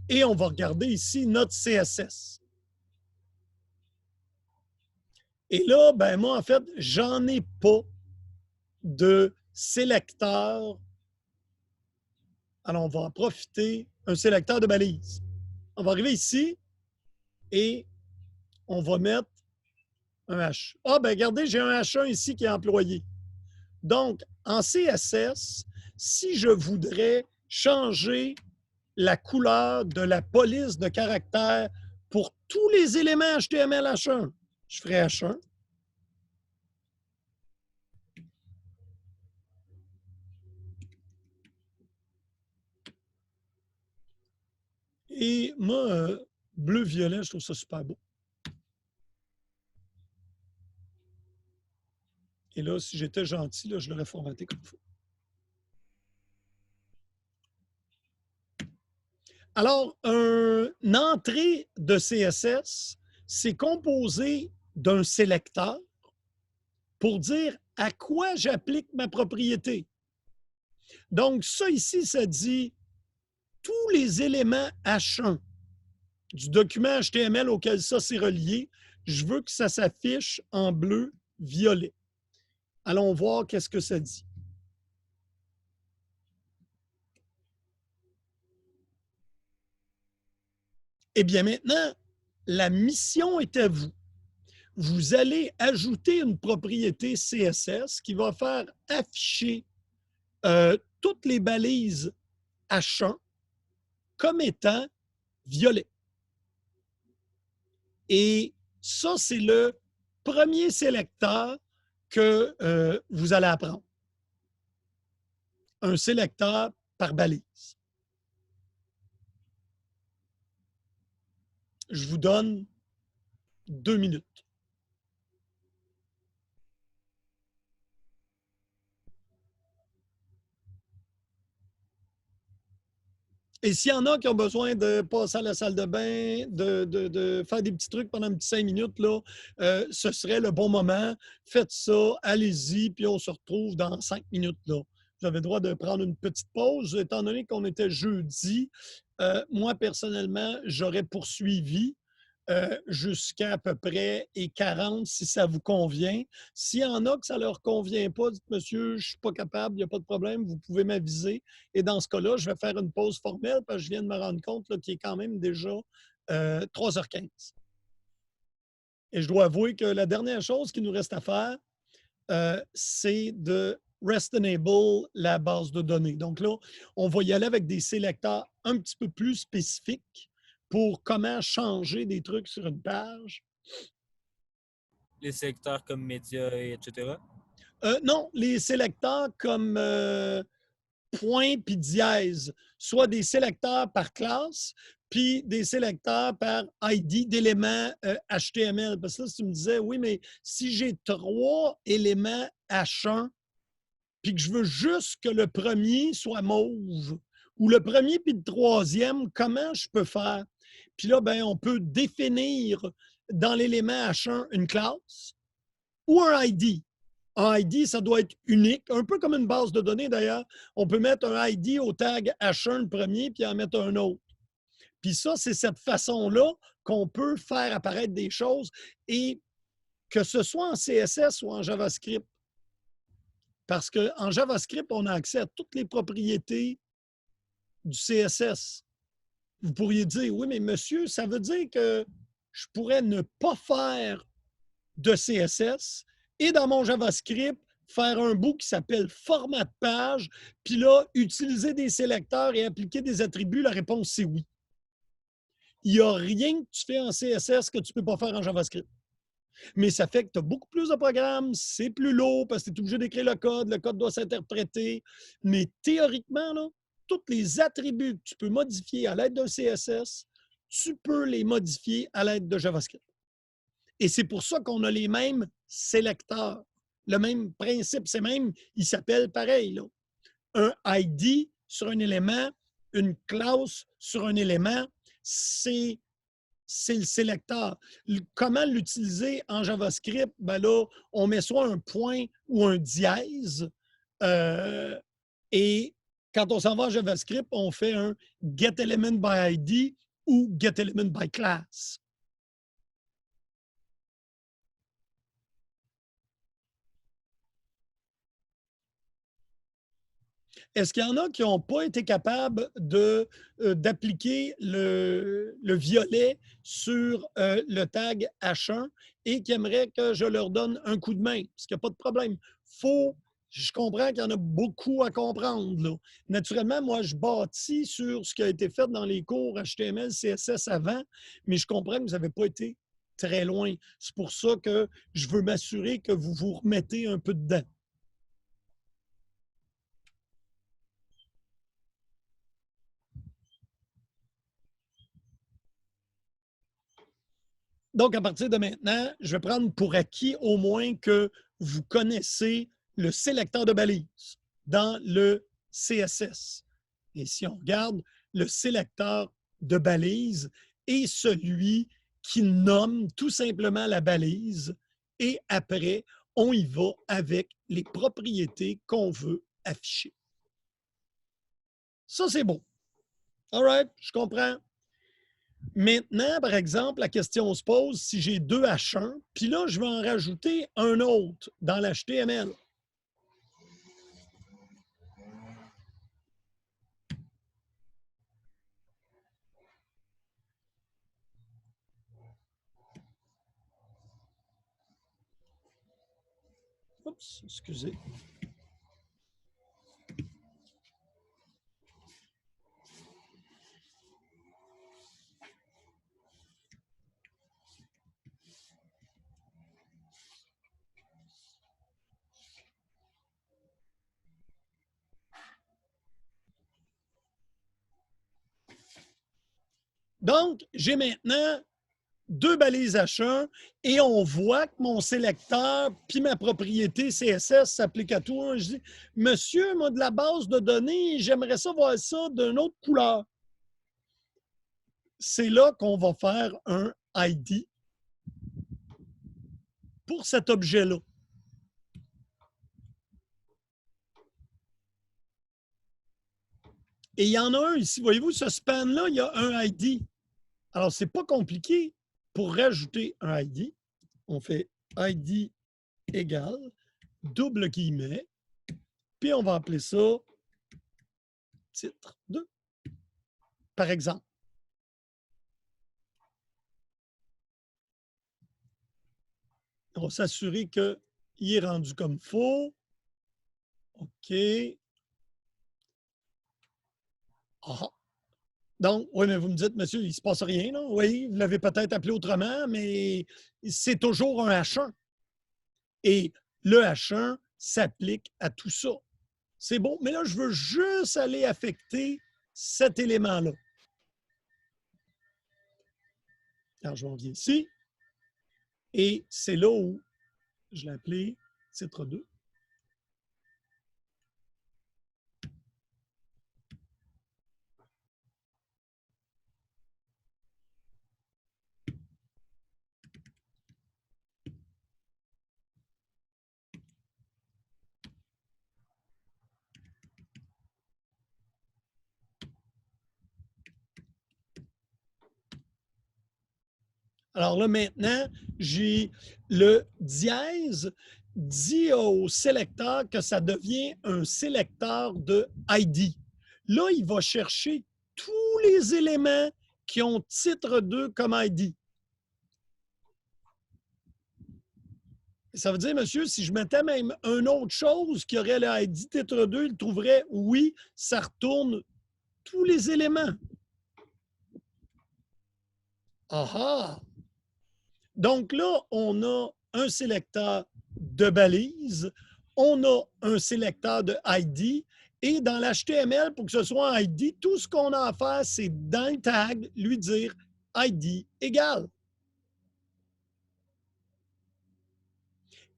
et on va regarder ici notre CSS. Et là, ben moi, en fait, j'en ai pas de sélecteur. Alors, on va en profiter, un sélecteur de balise. On va arriver ici et on va mettre un H. Ah, ben regardez, j'ai un H1 ici qui est employé. Donc, en CSS, si je voudrais changer la couleur de la police de caractère pour tous les éléments HTML H1, je ferai H1. Et moi, bleu-violet, je trouve ça super beau. Et là, si j'étais gentil, là, je l'aurais formaté comme il faut. Alors, une entrée de CSS, c'est composé d'un sélecteur pour dire à quoi j'applique ma propriété. Donc, ça ici, ça dit tous les éléments H1 du document HTML auquel ça s'est relié, je veux que ça s'affiche en bleu violet. Allons voir qu'est-ce que ça dit. Eh bien, maintenant, la mission est à vous. Vous allez ajouter une propriété CSS qui va faire afficher toutes les balises H1 comme étant violet. Et ça, c'est le premier sélecteur que vous allez apprendre. Un sélecteur par balise. Je vous donne 2 minutes. Et s'il y en a qui ont besoin de passer à la salle de bain, de faire des petits trucs pendant un petit 5 minutes, là, ce serait le bon moment. Faites ça, allez-y, puis on se retrouve dans 5 minutes. Là. Vous avez le droit de prendre une petite pause. Étant donné qu'on était jeudi, moi, personnellement, j'aurais poursuivi jusqu'à peu près 40 si ça vous convient. S'il y en a que ça ne leur convient pas, dites monsieur, je ne suis pas capable, il n'y a pas de problème, vous pouvez m'aviser. Et dans ce cas-là, je vais faire une pause formelle parce que je viens de me rendre compte qu'il est quand même déjà 3h15. Et je dois avouer que la dernière chose qu'il nous reste à faire, c'est de REST enable la base de données. Donc là, on va y aller avec des sélecteurs un petit peu plus spécifiques pour comment changer des trucs sur une page. Les sélecteurs comme médias, etc. Non, les sélecteurs comme point puis dièse, soit des sélecteurs par classe, puis des sélecteurs par ID d'éléments HTML. Parce que là, si tu me disais, oui, mais si j'ai 3 éléments H1, puis que je veux juste que le premier soit mauve, ou le premier puis le troisième, comment je peux faire? Puis là, ben, on peut définir dans l'élément H1 une classe ou un ID. Un ID, ça doit être unique, un peu comme une base de données d'ailleurs. On peut mettre un ID au tag H1 le premier, puis en mettre un autre. Puis ça, c'est cette façon-là qu'on peut faire apparaître des choses et que ce soit en CSS ou en JavaScript. Parce qu'en JavaScript, on a accès à toutes les propriétés du CSS. Vous pourriez dire, oui, mais monsieur, ça veut dire que je pourrais ne pas faire de CSS et dans mon JavaScript, faire un bout qui s'appelle format de page, puis là, utiliser des sélecteurs et appliquer des attributs, la réponse, c'est oui. Il n'y a rien que tu fais en CSS que tu ne peux pas faire en JavaScript. Mais ça fait que tu as beaucoup plus de programmes, c'est plus lourd parce que tu es obligé d'écrire le code doit s'interpréter. Mais théoriquement, là, tous les attributs que tu peux modifier à l'aide d'un CSS, tu peux les modifier à l'aide de JavaScript. Et c'est pour ça qu'on a les mêmes sélecteurs. Le même principe, c'est même, il s'appelle pareil. Là. Un ID sur un élément, une classe sur un élément, c'est le sélecteur. Comment l'utiliser en JavaScript? Ben là, on met soit un point ou un dièse. Et quand on s'en va en JavaScript, on fait un getElementById ou getElementByClass. Est-ce qu'il y en a qui n'ont pas été capables d'appliquer le violet sur le tag H1 et qui aimeraient que je leur donne un coup de main? Parce qu'il n'y a pas de problème. Je comprends qu'il y en a beaucoup à comprendre. Là. Naturellement, moi, je bâtis sur ce qui a été fait dans les cours HTML, CSS avant, mais je comprends que vous n'avez pas été très loin. C'est pour ça que je veux m'assurer que vous vous remettez un peu dedans. Donc, à partir de maintenant, je vais prendre pour acquis au moins que vous connaissez le sélecteur de balises dans le CSS. Et si on regarde, le sélecteur de balises est celui qui nomme tout simplement la balise et après, on y va avec les propriétés qu'on veut afficher. Ça, c'est bon. All right, je comprends. Maintenant, par exemple, la question se pose si j'ai deux H1, puis là, je vais en rajouter un autre dans l'HTML. Oups, excusez. Donc, j'ai maintenant deux balises H1 et on voit que mon sélecteur puis ma propriété CSS s'applique à tout. Je dis, monsieur, moi, de la base de données, j'aimerais ça voir ça d'une autre couleur. C'est là qu'on va faire un ID pour cet objet-là. Et il y en a un ici. Voyez-vous, ce span-là, il y a un ID. Alors, ce n'est pas compliqué. Pour rajouter un ID, on fait ID égale double guillemet, puis on va appeler ça titre 2, par exemple. On va s'assurer qu'il est rendu comme faux. OK. Ah. Donc, oui, mais vous me dites, monsieur, il ne se passe rien, là? Oui, vous l'avez peut-être appelé autrement, mais c'est toujours un H1. Et le H1 s'applique à tout ça. C'est bon, mais là, je veux juste aller affecter cet élément-là. Alors, je reviens ici. Et c'est là où je l'ai appelé titre 2. Alors là, maintenant, j'ai le dièse dit au sélecteur que ça devient un sélecteur de ID. Là, il va chercher tous les éléments qui ont titre 2 comme ID. Ça veut dire, monsieur, si je mettais même une autre chose qui aurait le ID titre 2, il trouverait, oui, ça retourne tous les éléments. Ah ah! Donc là, on a un sélecteur de balise, on a un sélecteur de ID, et dans l'HTML, pour que ce soit un ID, tout ce qu'on a à faire, c'est dans le tag, lui dire ID égale.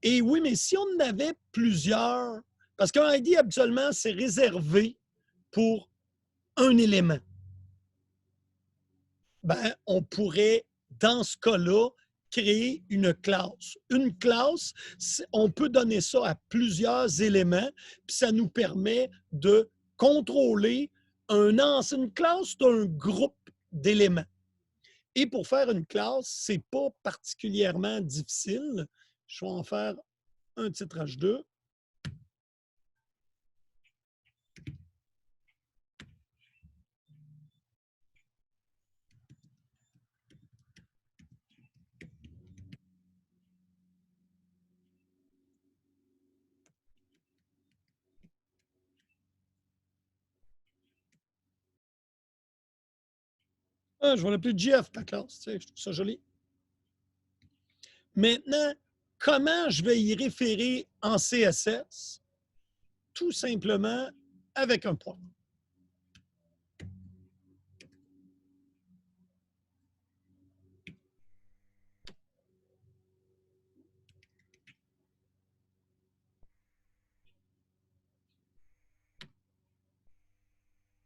Et oui, mais si on en avait plusieurs, parce qu'un ID, habituellement, c'est réservé pour un élément, ben, on pourrait, dans ce cas-là, créer une classe. Une classe, on peut donner ça à plusieurs éléments, puis ça nous permet de contrôler une classe, c'est un groupe d'éléments. Et pour faire une classe, ce n'est pas particulièrement difficile. Je vais en faire un titre H2. Ah, je vais l'appeler GF, ta classe. Tu sais, je trouve ça joli. Maintenant, comment je vais y référer en CSS? Tout simplement avec un point.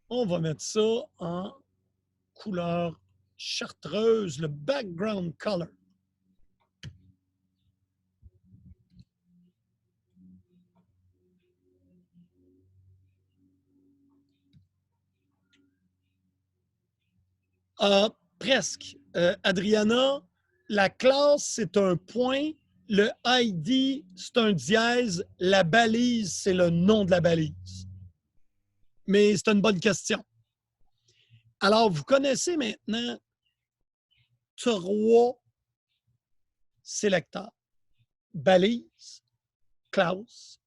On va mettre ça en couleur chartreuse, le background color. Presque. Adriana, la classe, c'est un point. Le ID, c'est un dièse. La balise, c'est le nom de la balise. Mais c'est une bonne question. Alors, vous connaissez maintenant 3 sélecteurs. Balise, classe,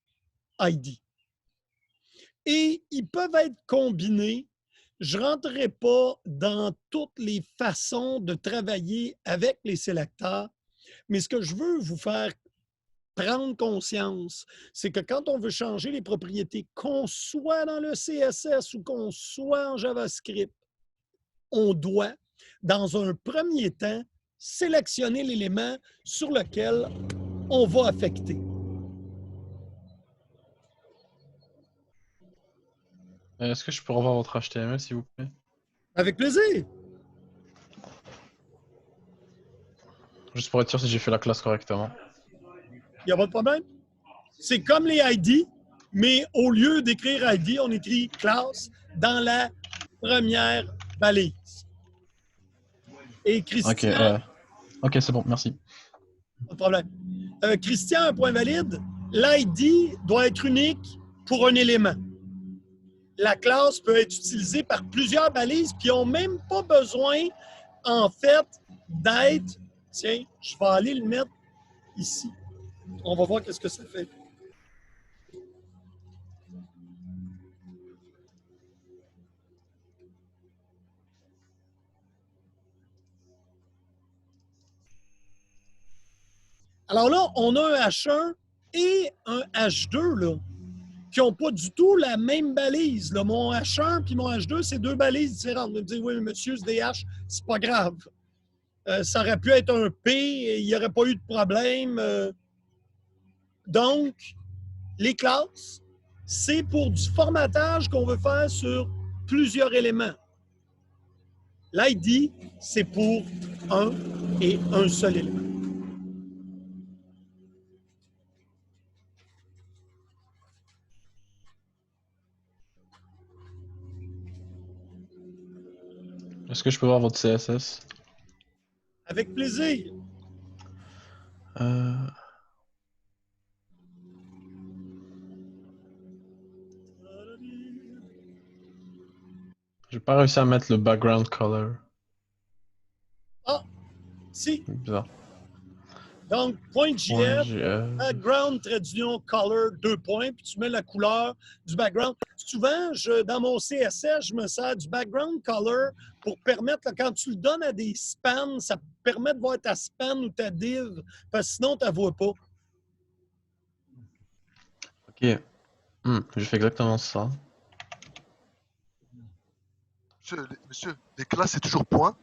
ID. Et ils peuvent être combinés. Je ne rentrerai pas dans toutes les façons de travailler avec les sélecteurs, mais ce que je veux vous faire prendre conscience, c'est que quand on veut changer les propriétés, qu'on soit dans le CSS ou qu'on soit en JavaScript, on doit, dans un premier temps, sélectionner l'élément sur lequel on va affecter. Est-ce que je peux revoir votre HTML, s'il vous plaît? Avec plaisir. Juste pour être sûr si j'ai fait la classe correctement. Il n'y a pas de problème. C'est comme les ID, mais au lieu d'écrire ID, on écrit classe dans la première balise. Et Christian, Ok, c'est bon, merci. pas de problème. Christian, un point valide. L'ID doit être unique pour un élément. La classe peut être utilisée par plusieurs balises, puis ils n'ont même pas besoin, en fait, d'être... Tiens, je vais aller le mettre ici. On va voir qu'est-ce que ça fait. Alors là, on a un H1 et un H2, là, qui n'ont pas du tout la même balise. Là. Mon H1 et mon H2, c'est 2 balises différentes. Vous me dites, oui, monsieur, c'est des H, c'est pas grave. Ça aurait pu être un P, il n'y aurait pas eu de problème. Donc, les classes, c'est pour du formatage qu'on veut faire sur plusieurs éléments. L'ID, c'est pour un et un seul élément. Est-ce que je peux voir votre CSS? Avec plaisir. J'ai pas réussi à mettre le background color. Ah, si. C'est bizarre. Donc, .jf, .jf. background, trait d'union, color, 2 points, puis tu mets la couleur du background. Souvent, dans mon CSS, je me sers du background color pour permettre, là, quand tu le donnes à des spans, ça permet de voir ta span ou ta div, parce que sinon, tu ne la vois pas. Ok. Je fais exactement ça. Monsieur, les classes, c'est toujours point.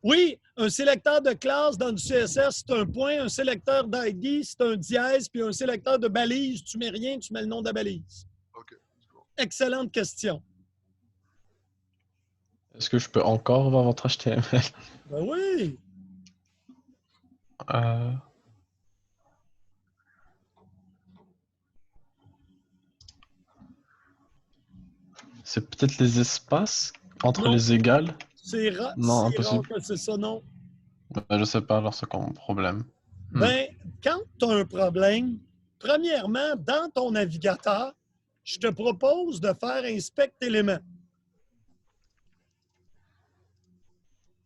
Oui, un sélecteur de classe dans du CSS, c'est un point. Un sélecteur d'ID, c'est un dièse. Puis un sélecteur de balise, tu mets rien, tu mets le nom de la balise. OK. Excellente question. Est-ce que je peux encore voir votre HTML? Ben oui. C'est peut-être les espaces entre Non. les égales? C'est rare que c'est ça, non? Je sais pas, alors c'est quoi mon problème? Ben, quand tu as un problème, premièrement, dans ton navigateur, je te propose de faire Inspect éléments.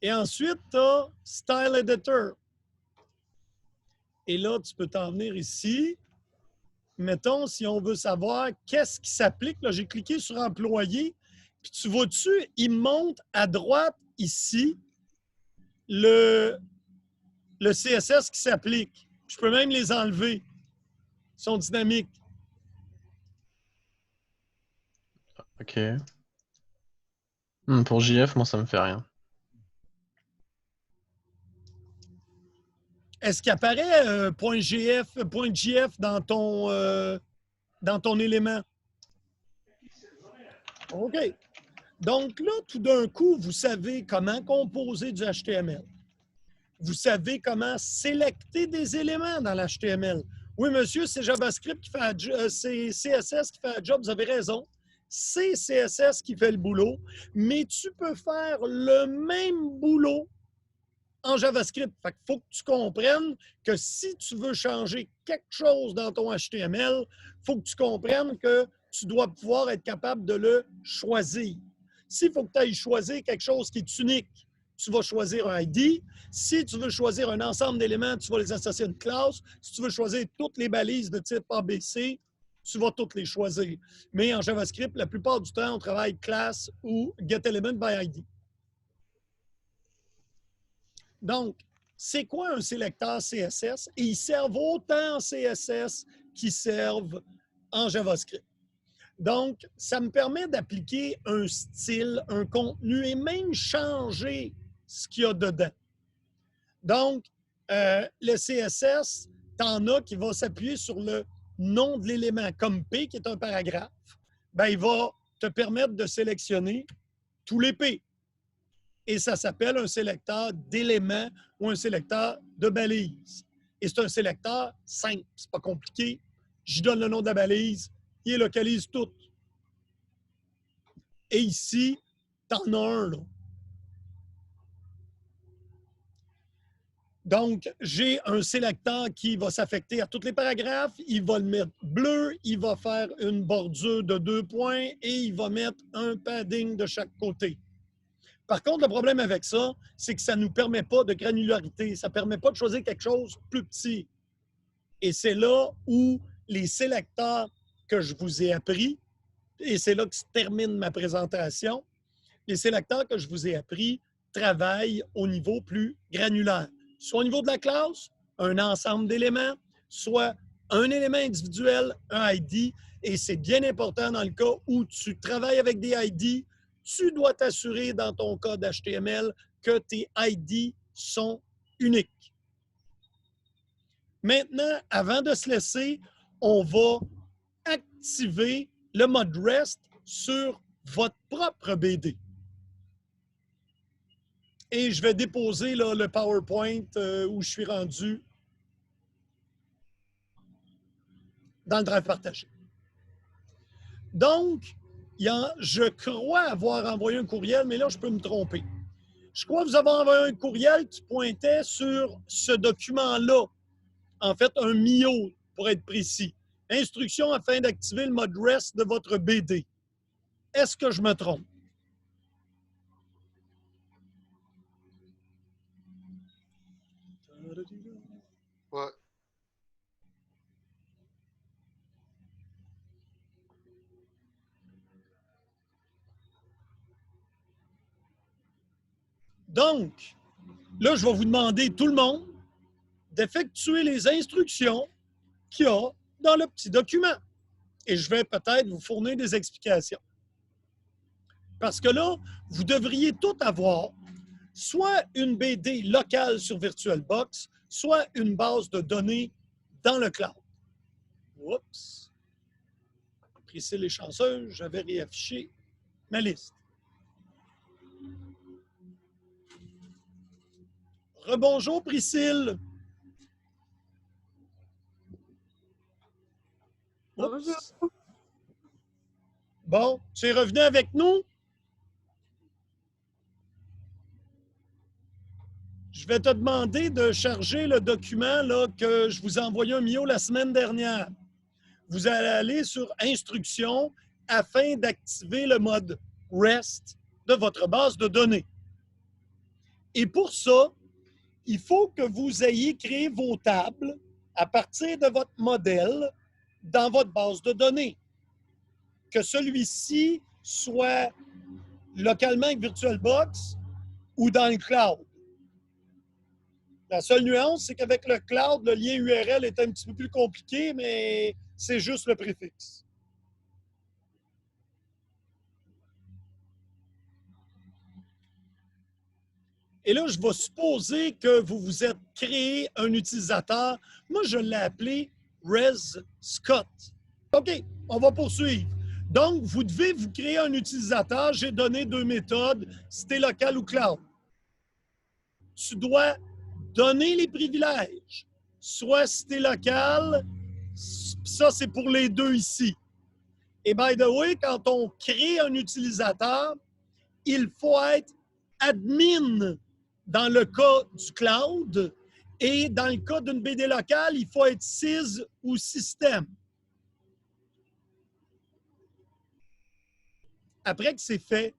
Et ensuite, tu as Style Editor. Et là, tu peux t'en venir ici. Mettons, si on veut savoir qu'est-ce qui s'applique, là, j'ai cliqué sur Employé, puis tu vois dessus, il monte à droite ici le CSS qui s'applique. Je peux même les enlever. Ils sont dynamiques. Ok. Pour JF, moi, ça me fait rien. Est-ce qu'il apparaît .gf dans ton élément? OK. Donc là, tout d'un coup, vous savez comment composer du HTML. Vous savez comment sélecter des éléments dans l'HTML. Oui, monsieur, c'est JavaScript qui fait c'est CSS qui fait la job, vous avez raison. C'est CSS qui fait le boulot, mais tu peux faire le même boulot en JavaScript. Fait qu'il faut que tu comprennes que si tu veux changer quelque chose dans ton HTML, il faut que tu comprennes que tu dois pouvoir être capable de le choisir. S'il faut que tu ailles choisir quelque chose qui est unique, tu vas choisir un ID. Si tu veux choisir un ensemble d'éléments, tu vas les associer à une classe. Si tu veux choisir toutes les balises de type ABC, tu vas toutes les choisir. Mais en JavaScript, la plupart du temps, on travaille class ou getElementById. Donc, c'est quoi un sélecteur CSS? Et ils servent autant en CSS qu'ils servent en JavaScript. Donc, ça me permet d'appliquer un style, un contenu et même changer ce qu'il y a dedans. Donc, le CSS, t'en as qui va s'appuyer sur le nom de l'élément, comme P, qui est un paragraphe. Bien, il va te permettre de sélectionner tous les P. Et ça s'appelle un sélecteur d'éléments ou un sélecteur de balises. Et c'est un sélecteur simple, c'est pas compliqué. J'y donne le nom de la balise, il localise tout. Et ici, t'en as un, là. Donc, j'ai un sélecteur qui va s'affecter à tous les paragraphes. Il va le mettre bleu, il va faire une bordure de 2 points et il va mettre un padding de chaque côté. Par contre, le problème avec ça, c'est que ça ne nous permet pas de granularité. Ça ne permet pas de choisir quelque chose de plus petit. Et c'est là où les sélecteurs que je vous ai appris, et c'est là que se termine ma présentation, les sélecteurs que je vous ai appris travaillent au niveau plus granulaire. Soit au niveau de la classe, un ensemble d'éléments, soit un élément individuel, un ID, et c'est bien important dans le cas où tu travailles avec des ID, tu dois t'assurer dans ton code HTML que tes ID sont uniques. Maintenant, avant de se laisser, on va activer le mode REST sur votre propre BD. Et je vais déposer là, le PowerPoint où je suis rendu dans le drive partagé. Donc, je crois avoir envoyé un courriel, mais là, je peux me tromper. Je crois vous avoir envoyé un courriel qui pointait sur ce document-là. En fait, un MIO, pour être précis. Instruction afin d'activer le mode REST de votre BD. Est-ce que je me trompe? Ouais. Donc, là, je vais vous demander, tout le monde, d'effectuer les instructions qu'il y a dans le petit document. Et je vais peut-être vous fournir des explications. Parce que là, vous devriez tout avoir, soit une BD locale sur VirtualBox, soit une base de données dans le cloud. Oups! Priscille est chanceuse, j'avais réaffiché ma liste. Rebonjour Priscille! Bonjour. Bon, tu es revenu avec nous? Je vais te demander de charger le document là, que je vous ai envoyé un MIO la semaine dernière. Vous allez aller sur Instructions afin d'activer le mode REST de votre base de données. Et pour ça, il faut que vous ayez créé vos tables à partir de votre modèle dans votre base de données. Que celui-ci soit localement avec VirtualBox ou dans le cloud. La seule nuance, c'est qu'avec le cloud, le lien URL est un petit peu plus compliqué, mais c'est juste le préfixe. Et là, je vais supposer que vous vous êtes créé un utilisateur. Moi, je l'ai appelé ResScott. OK, on va poursuivre. Donc, vous devez vous créer un utilisateur. J'ai donné 2 méthodes, c'était local ou cloud. Tu dois donner les privilèges. Soit cité locale, ça c'est pour les deux ici. Et by the way, quand on crée un utilisateur, il faut être admin dans le cas du cloud et dans le cas d'une BD locale, il faut être sys ou système. Après que c'est fait,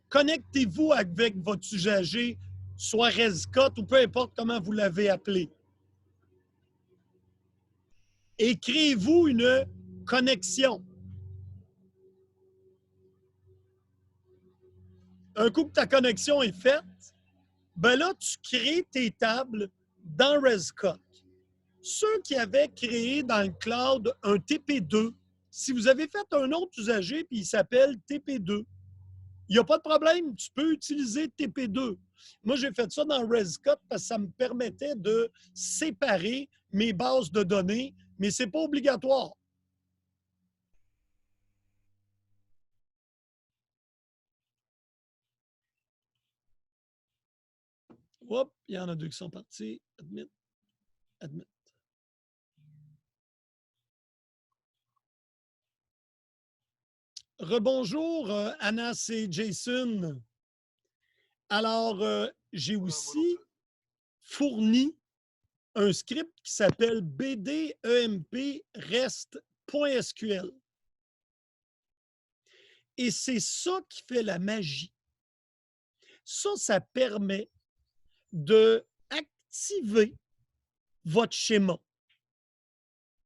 connectez-vous avec votre usager, soit Rescott ou peu importe comment vous l'avez appelé. Et créez-vous une connexion. Un coup que ta connexion est faite, ben là, tu crées tes tables dans Rescott. Ceux qui avaient créé dans le cloud un TP2, si vous avez fait un autre usager puis il s'appelle TP2, il n'y a pas de problème, tu peux utiliser TP2. Moi, j'ai fait ça dans Rescott parce que ça me permettait de séparer mes bases de données, mais ce n'est pas obligatoire. Hop, il y en a deux qui sont partis. Admit, admit. Rebonjour, Anas et Jason. Alors, j'ai aussi fourni un script qui s'appelle bdemp rest.sql. Et c'est ça qui fait la magie. Ça permet d'activer votre schéma.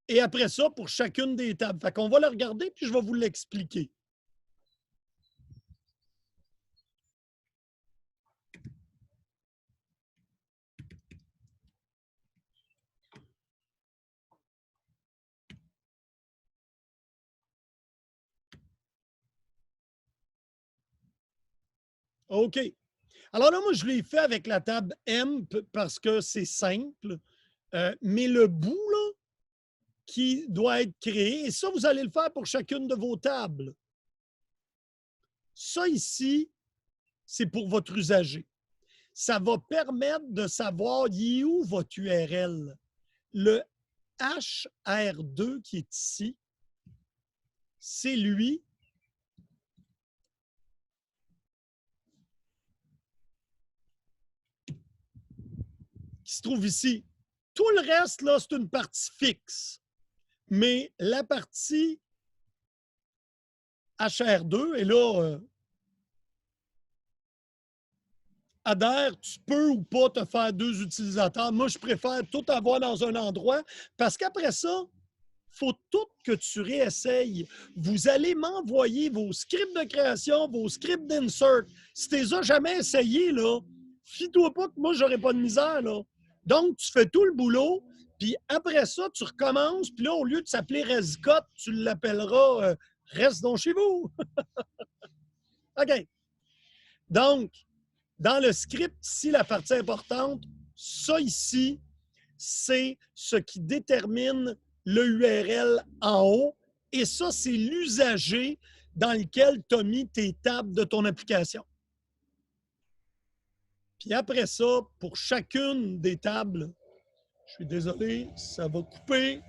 Et après ça, pour chacune des tables. Fait qu'on va le regarder, puis je vais vous l'expliquer. OK. Alors là, moi, je l'ai fait avec la table M parce que c'est simple. Mais le bout, là, qui doit être créé, et ça, vous allez le faire pour chacune de vos tables. Ça ici, c'est pour votre usager. Ça va permettre de savoir, il est où votre URL. Le HR2 qui est ici, c'est lui. Qui se trouve ici. Tout le reste, là, c'est une partie fixe. Mais la partie HR2, et là, adhère, tu peux ou pas te faire deux utilisateurs. Moi, je préfère tout avoir dans un endroit parce qu'après ça, il faut tout que tu réessayes. Vous allez m'envoyer vos scripts de création, vos scripts d'insert. Si tu les as jamais essayés, là, fie-toi pas que moi, j'aurais pas de misère, là. Donc, tu fais tout le boulot, puis après ça, tu recommences, puis là, au lieu de s'appeler Rescott, tu l'appelleras Reste donc chez vous. OK. Donc, dans le script, ici, la partie importante, ça ici, c'est ce qui détermine le URL en haut. Et ça, c'est l'usager dans lequel tu as mis tes tables de ton application. Puis après ça, pour chacune des tables, je suis désolé, ça va couper,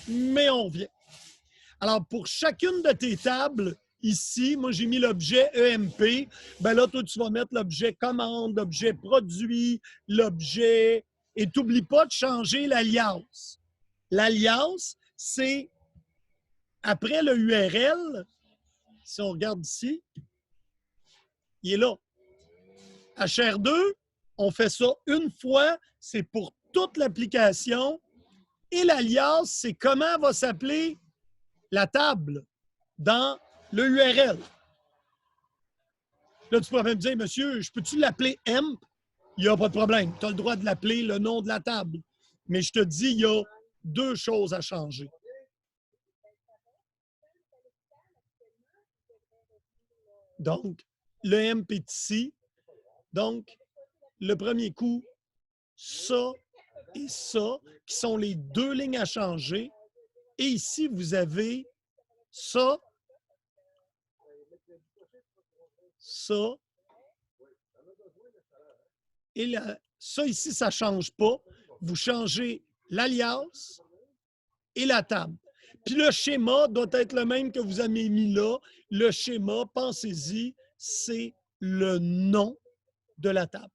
mais on revient. Alors, pour chacune de tes tables, ici, moi, j'ai mis l'objet EMP. Ben là, toi, tu vas mettre l'objet commande, l'objet produit, l'objet... Et tu n'oublies pas de changer l'alias. L'alias, c'est après le URL, si on regarde ici, il est là. HR2, on fait ça une fois, c'est pour toute l'application. Et l'alias, c'est comment va s'appeler la table dans le URL. Là, tu pourrais me dire, monsieur, je peux-tu l'appeler EMP? Il n'y a pas de problème. Tu as le droit de l'appeler le nom de la table. Mais je te dis, il y a deux choses à changer. Donc, le EMP est ici. Donc, le premier coup, ça et ça, qui sont les deux lignes à changer. Et ici, vous avez ça, ça, et ça ici, ça ne change pas. Vous changez l'alias et la table. Puis le schéma doit être le même que vous avez mis là. Le schéma, pensez-y, c'est le nom de la table.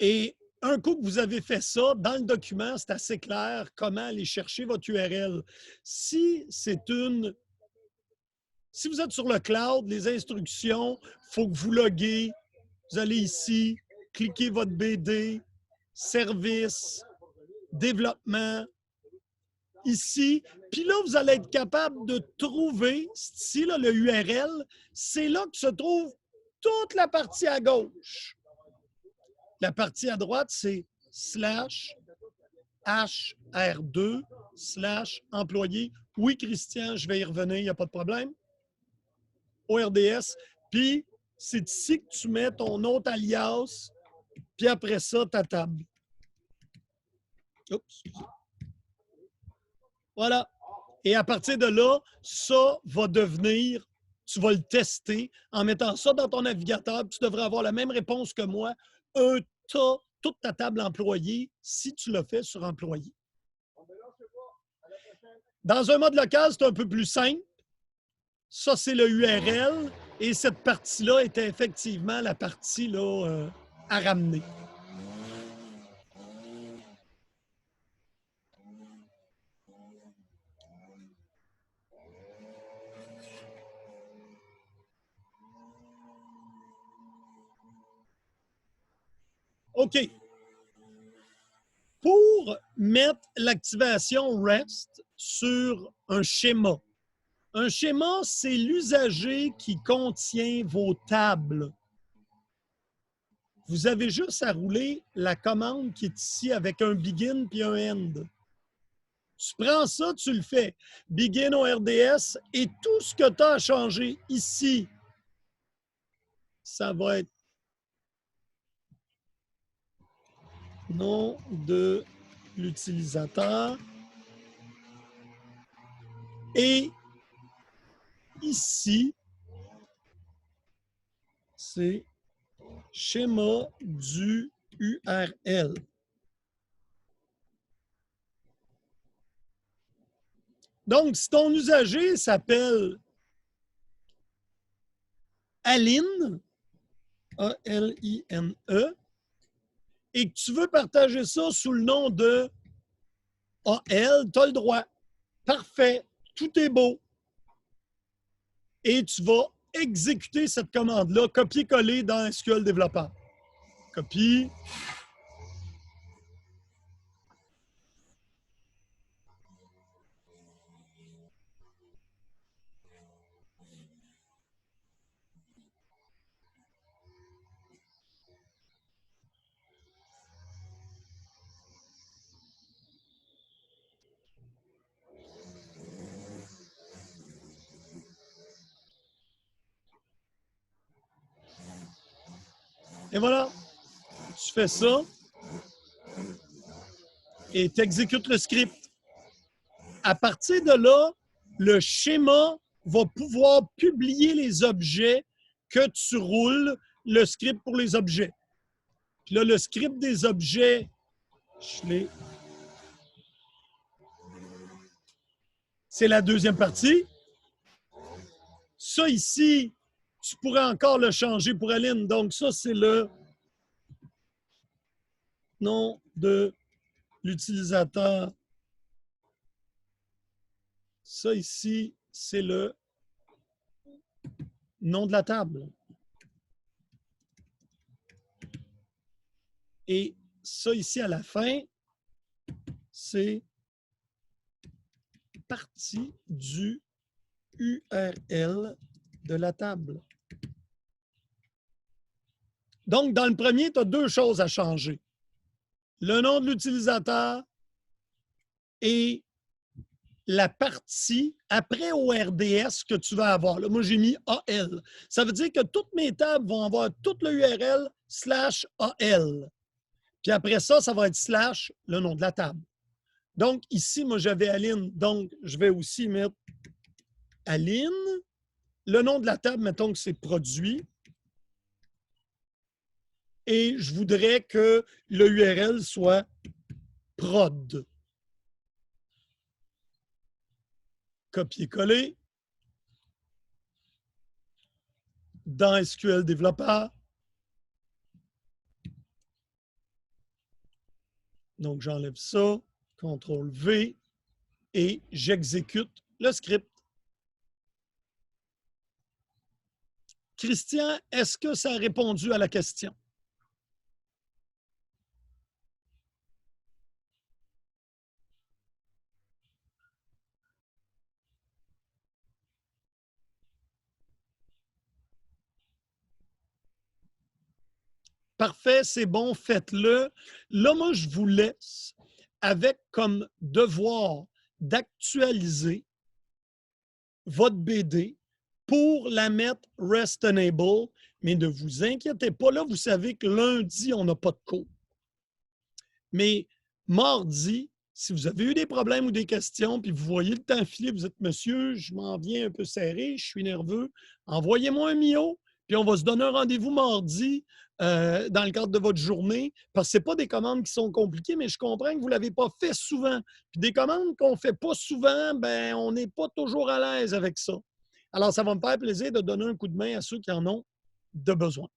Et un coup que vous avez fait ça, dans le document, c'est assez clair comment aller chercher votre URL. Si vous êtes sur le cloud, les instructions, il faut que vous loguez. Vous allez ici, cliquez votre BD, service, développement, ici. Puis là, vous allez être capable de trouver, ici, là, le URL, c'est là que se trouve toute la partie à gauche. La partie à droite, c'est /HR2/employé. Oui, Christian, je vais y revenir, il n'y a pas de problème. ORDS. Puis, c'est ici que tu mets ton autre alias, puis après ça, ta table. Oups. Voilà. Et à partir de là, ça va devenir, tu vas le tester en mettant ça dans ton navigateur, puis tu devrais avoir la même réponse que moi. Toute ta table employée si tu l'as fait sur employé. Dans un mode local, c'est un peu plus simple. Ça, c'est le URL et cette partie-là était effectivement la partie là, à ramener. OK. Pour mettre l'activation REST sur un schéma, c'est l'usager qui contient vos tables. Vous avez juste à rouler la commande qui est ici avec un begin puis un end. Tu prends ça, tu le fais. Begin ORDS et tout ce que tu as à changer ici, ça va être nom de l'utilisateur. Et ici, c'est schéma du URL. Donc, si ton usager s'appelle Aline, A-L-I-N-E, et que tu veux partager ça sous le nom de AL, tu as le droit. Parfait, tout est beau. Et tu vas exécuter cette commande-là, copier-coller dans SQL Developer. Copie. Et voilà, tu fais ça et tu exécutes le script. À partir de là, le schéma va pouvoir publier les objets que tu roules, le script pour les objets. Puis là, le script des objets, c'est la deuxième partie. Ça ici, tu pourrais encore le changer pour Aline. Donc ça, c'est le nom de l'utilisateur. Ça ici, c'est le nom de la table. Et ça ici à la fin, c'est partie du URL de la table. Donc, dans le premier, tu as deux choses à changer. Le nom de l'utilisateur et la partie après ORDS que tu vas avoir. Là, moi, j'ai mis AL. Ça veut dire que toutes mes tables vont avoir tout le URL /AL. Puis après ça, ça va être / le nom de la table. Donc, ici, moi, j'avais Aline. Donc, je vais aussi mettre Aline. Le nom de la table, mettons que c'est produit. et je voudrais que le URL soit prod. Copier-coller. Dans SQL Développeur. Donc, j'enlève ça, CTRL-V, et j'exécute le script. Christian, est-ce que ça a répondu à la question? Parfait, c'est bon, faites-le. Là, moi, je vous laisse avec comme devoir d'actualiser votre BD pour la mettre Rest Enable, mais ne vous inquiétez pas, là, vous savez que lundi, on n'a pas de cours. Mais mardi, si vous avez eu des problèmes ou des questions, puis vous voyez le temps filer, vous êtes « Monsieur, je m'en viens un peu serré, je suis nerveux », envoyez-moi un mio, puis on va se donner un rendez-vous mardi dans le cadre de votre journée, parce que ce n'est pas des commandes qui sont compliquées, mais je comprends que vous ne l'avez pas fait souvent. Puis des commandes qu'on ne fait pas souvent, ben on n'est pas toujours à l'aise avec ça. Alors, ça va me faire plaisir de donner un coup de main à ceux qui en ont de besoin.